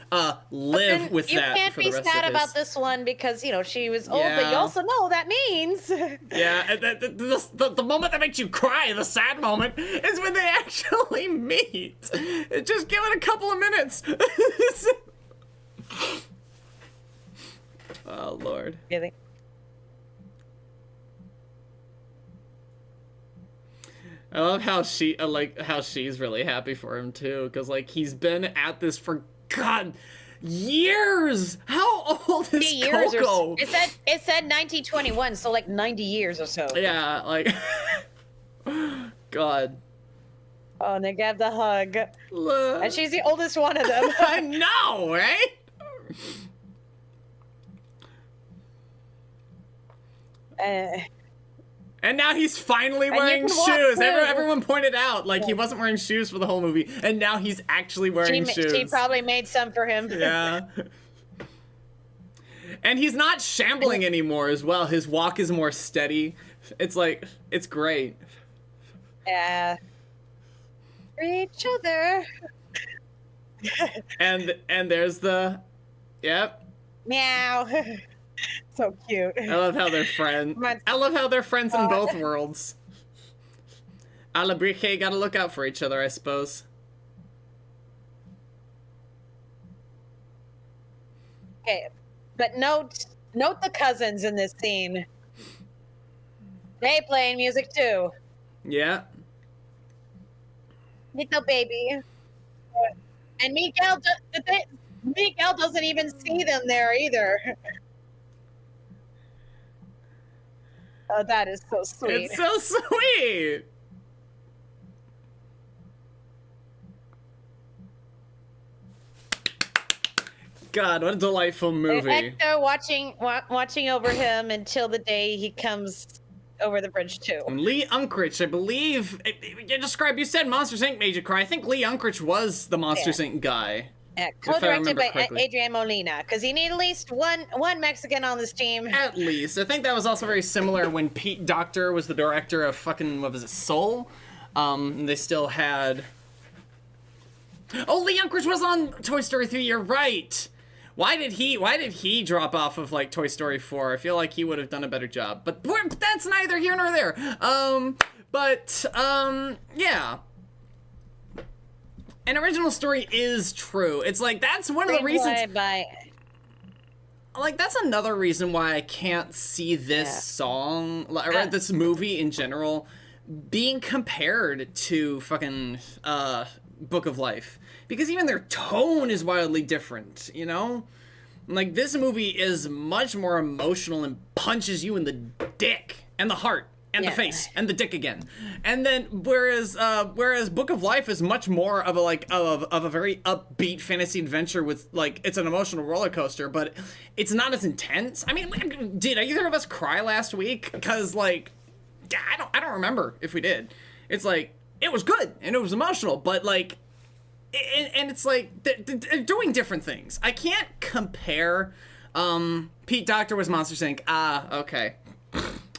live with that for the rest of his... You can't be sad about this one because, you know, she was old, but you also know that means... Yeah, and the moment that makes you cry, the sad moment, is when they actually meet. Just give it a couple of minutes. Oh, Lord. Really? I love how how she's really happy for him too, because like he's been at this for years. How old is COCO? It said 1921, so like 90 years or so. Yeah, like God. Oh, and they got the hug. Look. And she's the oldest one of them. I know, right? And now he's finally wearing shoes. Everyone pointed out, like, he wasn't wearing shoes for the whole movie, and now he's actually wearing shoes. She probably made some for him. Yeah. And he's not shambling anymore as well. His walk is more steady. It's like, it's great. Yeah. For each other. And there's the, yep. Meow. So cute. I love how they're friends. I love how they're friends in both worlds. A la brique, gotta look out for each other, I suppose. Okay, but note the cousins in this scene. They playing music too. Yeah. Little baby. And Miguel doesn't even see them there either. Oh, that is so sweet. It's so sweet. God, what a delightful movie. And they're watching over him until the day he comes over the bridge too. And Lee Unkrich, I believe, you said Monsters Inc. made you cry. I think Lee Unkrich was the Monsters Inc. guy. Co-directed by Adrian Molina, because you need at least one Mexican on this team. At least. I think that was also very similar when Pete Docter was the director of fucking, what was it, Soul? They still had... Oh, Lee Unkrich was on Toy Story 3, you're right! Why did he drop off of, like, Toy Story 4? I feel like he would have done a better job. But that's neither here nor there. Yeah. An original story is true. It's like, that's one of the reasons... Like, that's another reason why I can't see this song, or this movie in general, being compared to fucking, Book of Life. Because even their tone is wildly different, you know? Like, this movie is much more emotional and punches you in the dick and the heart. And the face, and the dick again. And then, whereas Book of Life is much more of a very upbeat fantasy adventure with, like, it's an emotional roller coaster, but it's not as intense. I mean, did either of us cry last week? Because, like, I don't remember if we did. It's like, it was good, and it was emotional, but, like, and it's like, they're doing different things. I can't compare, Pete Docter was Monsters Inc. Okay.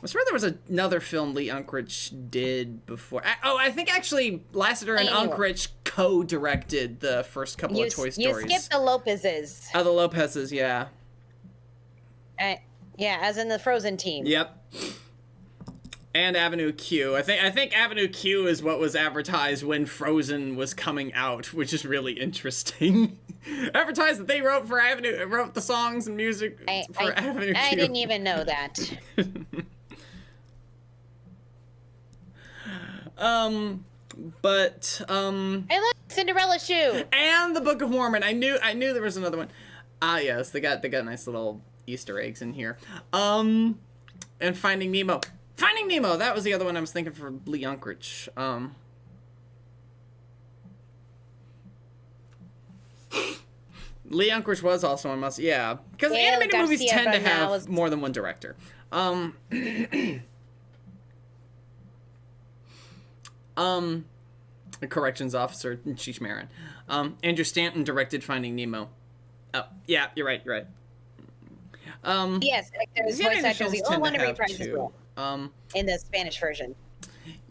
I swear there was another film Lee Unkrich did before. I think actually Lasseter and Unkrich co-directed the first couple of Toy Stories. You skipped the Lopez's. Oh, the Lopez's, yeah. Yeah, as in the Frozen team. Yep. And Avenue Q. I think Avenue Q is what was advertised when Frozen was coming out, which is really interesting. Advertised that they wrote the songs and music for Avenue Q. I didn't even know that. And look, Cinderella shoe. And the Book of Mormon. I knew there was another one. Ah, yes, they got nice little Easter eggs in here. And Finding Nemo. Finding Nemo, that was the other one I was thinking for Lee Unkrich. Lee Unkrich was also on yeah. Because animated movies tend to have more than one director. Corrections officer, Cheech Marin. Andrew Stanton directed Finding Nemo. Oh, yeah, you're right. Yes, there's voice actors. The only one to reprise as well. In the Spanish version.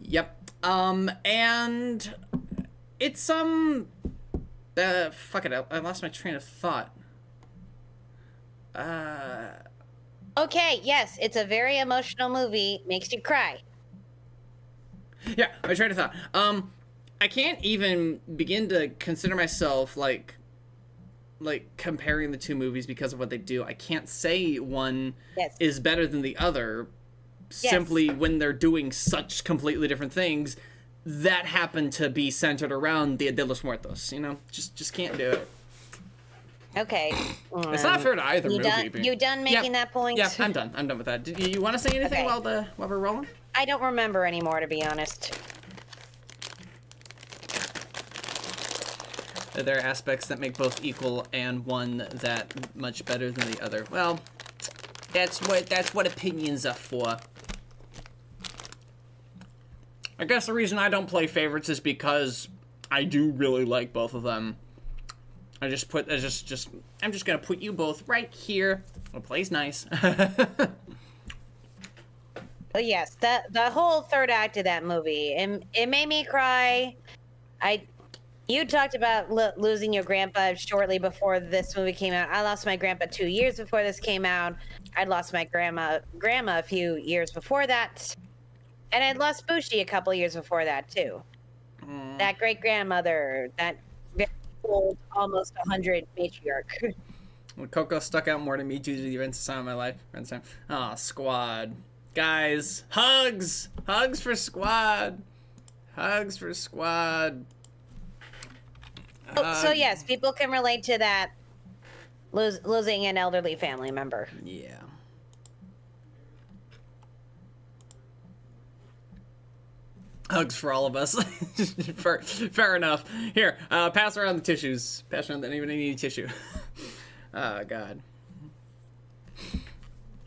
Yep. And it's fuck it, I lost my train of thought. Okay, yes, it's a very emotional movie, makes you cry. Yeah, my train of thought. I can't even begin to consider myself like comparing the two movies because of what they do. I can't say one is better than the other simply when they're doing such completely different things. that happened to be centered around Dia de los Muertos. You know, just can't do it. Okay. It's not fair to either movie. You done making that point? Yeah, I'm done. I'm done with that. Do you want to say anything while we're rolling? I don't remember anymore, to be honest. There are aspects that make both equal and one that much better than the other. Well, that's what opinions are for. I guess the reason I don't play favorites is because I do really like both of them. I'm just gonna put you both right here. It plays nice. Oh yes, the whole third act of that movie, it made me cry. You talked about losing your grandpa shortly before this movie came out. I lost my grandpa 2 years before this came out. I'd lost my grandma a few years before that. And I'd lost Bushi a couple years before that, too. That great-grandmother, that very old, almost 100 matriarch. When COCO stuck out more to me due to the events of my life. Aw, Squad. Guys, hugs! Hugs for Squad! Hugs for Squad. So yes, people can relate to that, losing an elderly family member. Yeah. Hugs for all of us. Fair enough. Here, pass around the tissues. Pass around anybody need a tissue. Oh, God.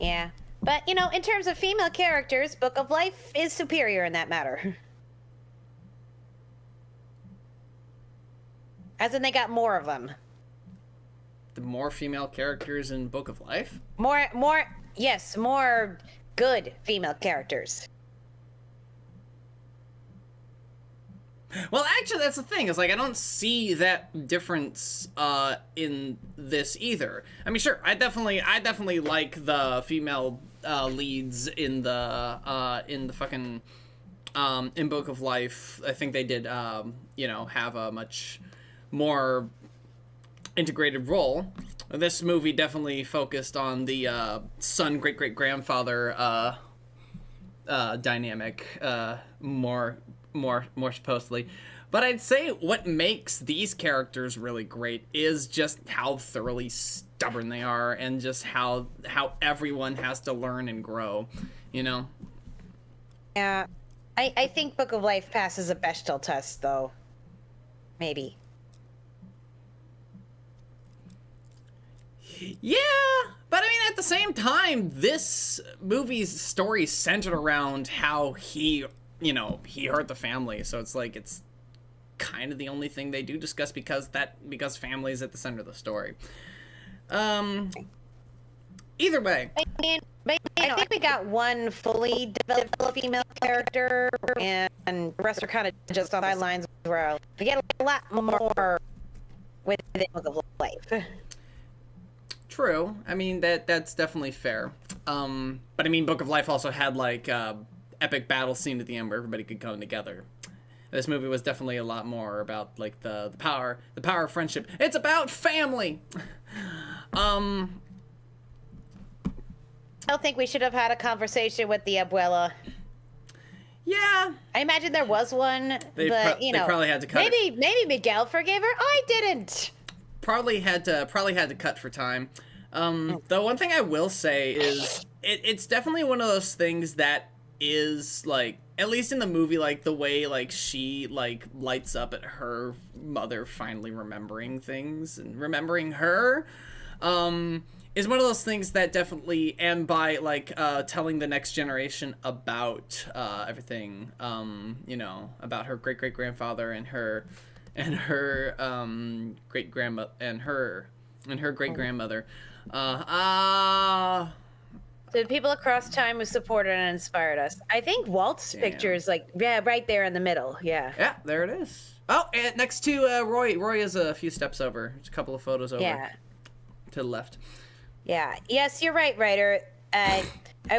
Yeah. But, you know, in terms of female characters, Book of Life is superior in that matter. As in, they got more of them. The more female characters in Book of Life? More good female characters. Well, actually, that's the thing. Is like I don't see that difference in this either. I mean, sure, I definitely like the female leads in the fucking in Book of Life. I think they did have a much more integrated role. This movie definitely focused on the son great grandfather dynamic more supposedly. But I'd say what makes these characters really great is just how thoroughly stubborn they are and just how everyone has to learn and grow, you know? Yeah. I think Book of Life passes a Bechdel test, though. Maybe. Yeah, but I mean, at the same time, this movie's story centered around how he hurt the family, so it's like it's kind of the only thing they do discuss because family is at the center of the story. Either way. I think we got one fully developed female character, and the rest are kind of just on sidelines where we get a lot more with the Book of Life. True. I mean, that's definitely fair. But I mean, Book of Life also had like epic battle scene at the end where everybody could come together. This movie was definitely a lot more about like the power of friendship. It's about family. I don't think we should have had a conversation with the abuela. Yeah, I imagine there was one, but they probably had to cut. Maybe Miguel forgave her. I didn't. Probably had to cut for time. The one thing I will say is it's definitely one of those things that is like, at least in the movie, like the way like she like lights up at her mother finally remembering things and remembering her is one of those things that definitely, and by like telling the next generation about everything, about her great grandfather and her great grandma and her great grandmother. The people across time who supported and inspired us. I think Walt's picture is like, right there in the middle. Yeah. Yeah, there it is. Oh, and next to Roy. Roy is a few steps over. There's a couple of photos over. Yeah. To the left. Yeah. Yes, you're right, Ryder. I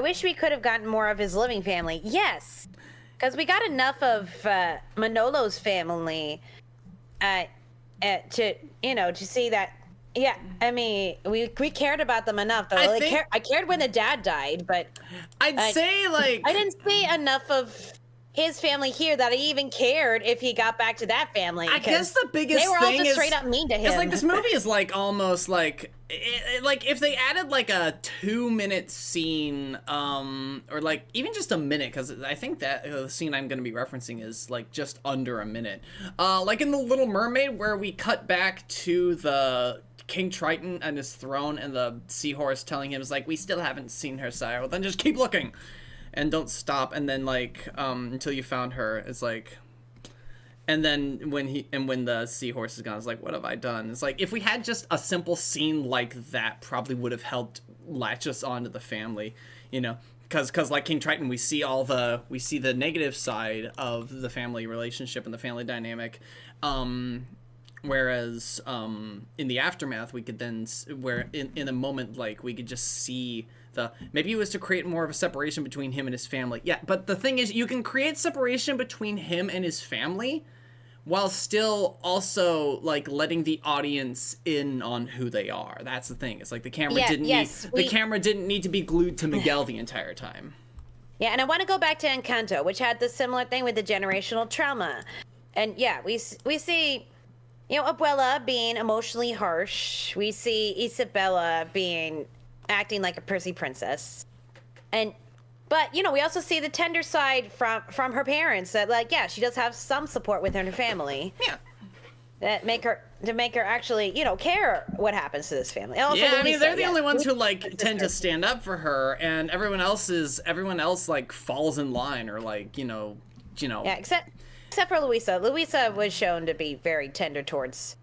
wish we could have gotten more of his living family. Yes. Because we got enough of Manolo's family to see that. Yeah, I mean, we cared about them enough. Though I cared when the dad died, but I'd say like I didn't see enough of his family here that he even cared if he got back to that family. I guess the biggest they were thing all just is straight up mean to him. It's like this movie is like almost like like if they added like a 2-minute scene, or like even just a minute, because I think that the scene I'm going to be referencing is like just under a minute. Like in The Little Mermaid, where we cut back to the King Triton and his throne, and the seahorse telling him is like, "We still haven't seen her, sire." Well, then just keep looking. And don't stop, and then like until you found her. It's like, and then when the seahorse is gone, it's like, what have I done? It's like if we had just a simple scene like that, probably would have helped latch us onto the family, you know, because like King Triton, we see the negative side of the family relationship and the family dynamic, whereas in the aftermath we could then in a moment like we could just see. Maybe it was to create more of a separation between him and his family. Yeah, but the thing is, you can create separation between him and his family while still also like letting the audience in on who they are. That's the thing. It's like the camera didn't need to be glued to Miguel the entire time. Yeah, and I want to go back to Encanto, which had the similar thing with the generational trauma. And yeah, we see, you know, Abuela being emotionally harsh. We see Isabella acting like a Percy princess. But you know, we also see the tender side from her parents, that like, yeah, she does have some support within her family. Yeah. That make her actually, you know, care what happens to this family. Also, yeah, Luisa, I mean, they're the only ones who like tend to stand up for her, and everyone else like falls in line, or like, you know. Yeah, except for Luisa. Luisa was shown to be very tender towards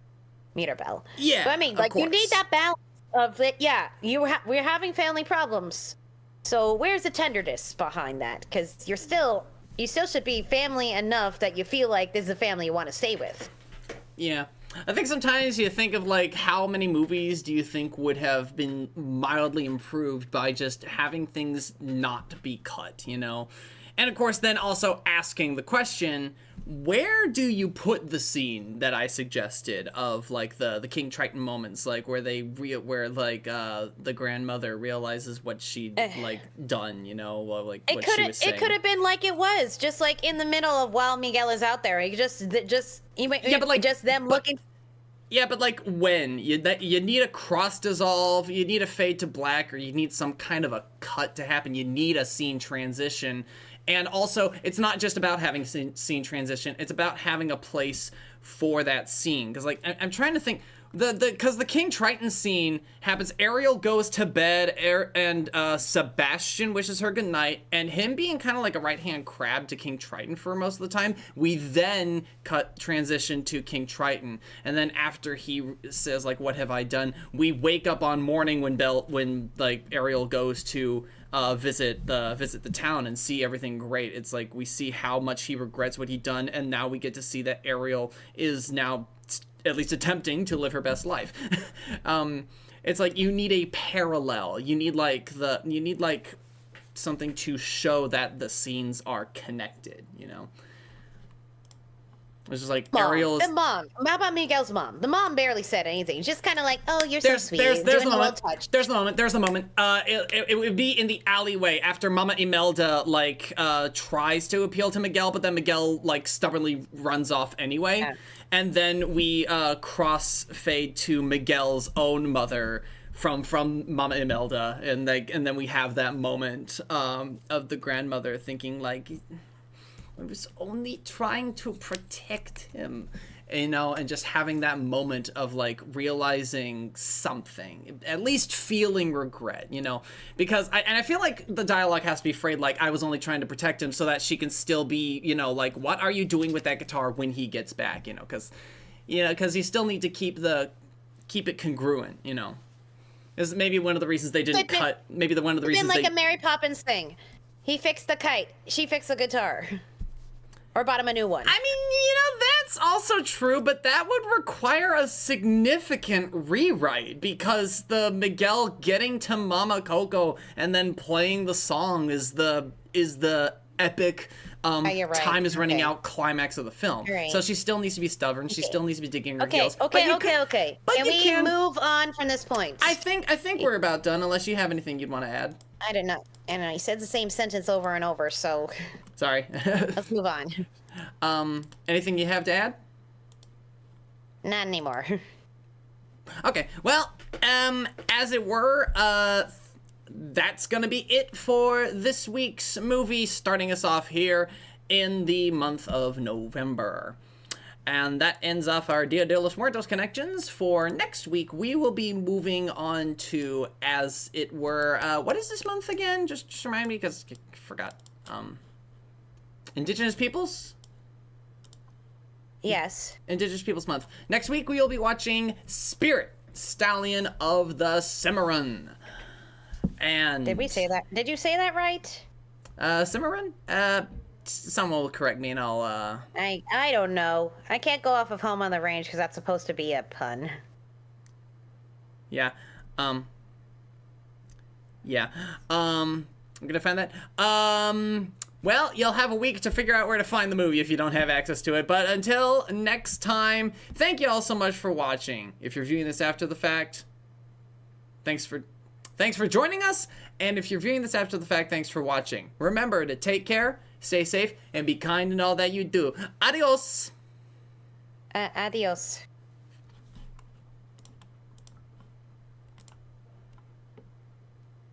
Mirabel. Yeah, but I mean, like, you need that balance of it. Yeah, we're having family problems, so where's the tenderness behind that? Because you still should be family enough that you feel like this is a family you want to stay with. Yeah, I think sometimes you think of like how many movies do you think would have been mildly improved by just having things not be cut, you know? And of course, then also asking the question, where do you put the scene that I suggested of like the King Triton moments, like where the grandmother realizes what she'd like done, you know, like what she was saying. It could have been like it was, just like in the middle of while Miguel is out there, just them looking. Yeah, but like when you need a cross dissolve, you need a fade to black, or you need some kind of a cut to happen. You need a scene transition. And also, it's not just about having scene transition. It's about having a place for that scene. Because, like, I'm trying to think. Because the King Triton scene happens, Ariel goes to bed, and Sebastian wishes her goodnight, and him being kind of like a right-hand crab to King Triton for most of the time, we then transition to King Triton. And then after he says, like, what have I done, we wake up on morning when Ariel goes to visit the town and see everything great. It's like we see how much he regrets what he'd done, and now we get to see that Ariel is now at least attempting to live her best life. It's like you need a parallel. You need like something to show that the scenes are connected, you know? It's just like Ariel's... The mom. How about Miguel's mom? The mom barely said anything. Just kind of like, oh, you're so sweet. There's the moment. It would be in the alleyway after Mama Imelda, like, tries to appeal to Miguel, but then Miguel, like, stubbornly runs off anyway. Yeah. And then we cross-fade to Miguel's own mother from Mama Imelda. And then we have that moment of the grandmother thinking, like... I was only trying to protect him, you know, and just having that moment of like realizing something, at least feeling regret, you know, because I feel like the dialogue has to be phrased like I was only trying to protect him so that she can still be, you know, like, what are you doing with that guitar when he gets back, you know, because you still need to keep it congruent, you know. This is maybe one of the reasons they didn't cut. Maybe one of the reasons like a Mary Poppins thing. He fixed the kite. She fixed the guitar. Or bought him a new one. I mean, you know, that's also true, but that would require a significant rewrite because the Miguel getting to Mama Coco and then playing the song is the epic you're right. time is running Okay. out climax of the film. Right. So she still needs to be stubborn. She still needs to be digging her Okay, heels. okay. But Can you we can- move on from this point? I think we're about done, unless you have anything you'd want to add. I don't know. I don't know. You said the same sentence over and over, so Sorry. let's move on. Anything you have to add? Not anymore. Okay, well, as it were, that's gonna be it for this week's movie, starting us off here in the month of November. And that ends off our Dia de los Muertos connections. For next week, we will be moving on to, as it were, what is this month again? Just remind me, because I forgot. Indigenous Peoples? Yes. Indigenous Peoples Month. Next week, we will be watching Spirit, Stallion of the Cimarron. And Did we say that? Did you say that right? Cimarron? Someone will correct me and I'll, I don't know. I can't go off of Home on the Range because that's supposed to be a pun. Yeah. Yeah. I'm gonna find that. Well, you'll have a week to figure out where to find the movie if you don't have access to it. But until next time, thank you all so much for watching. If you're viewing this after the fact, thanks for joining us. And if you're viewing this after the fact, thanks for watching. Remember to take care, stay safe, and be kind in all that you do. Adios. Adios.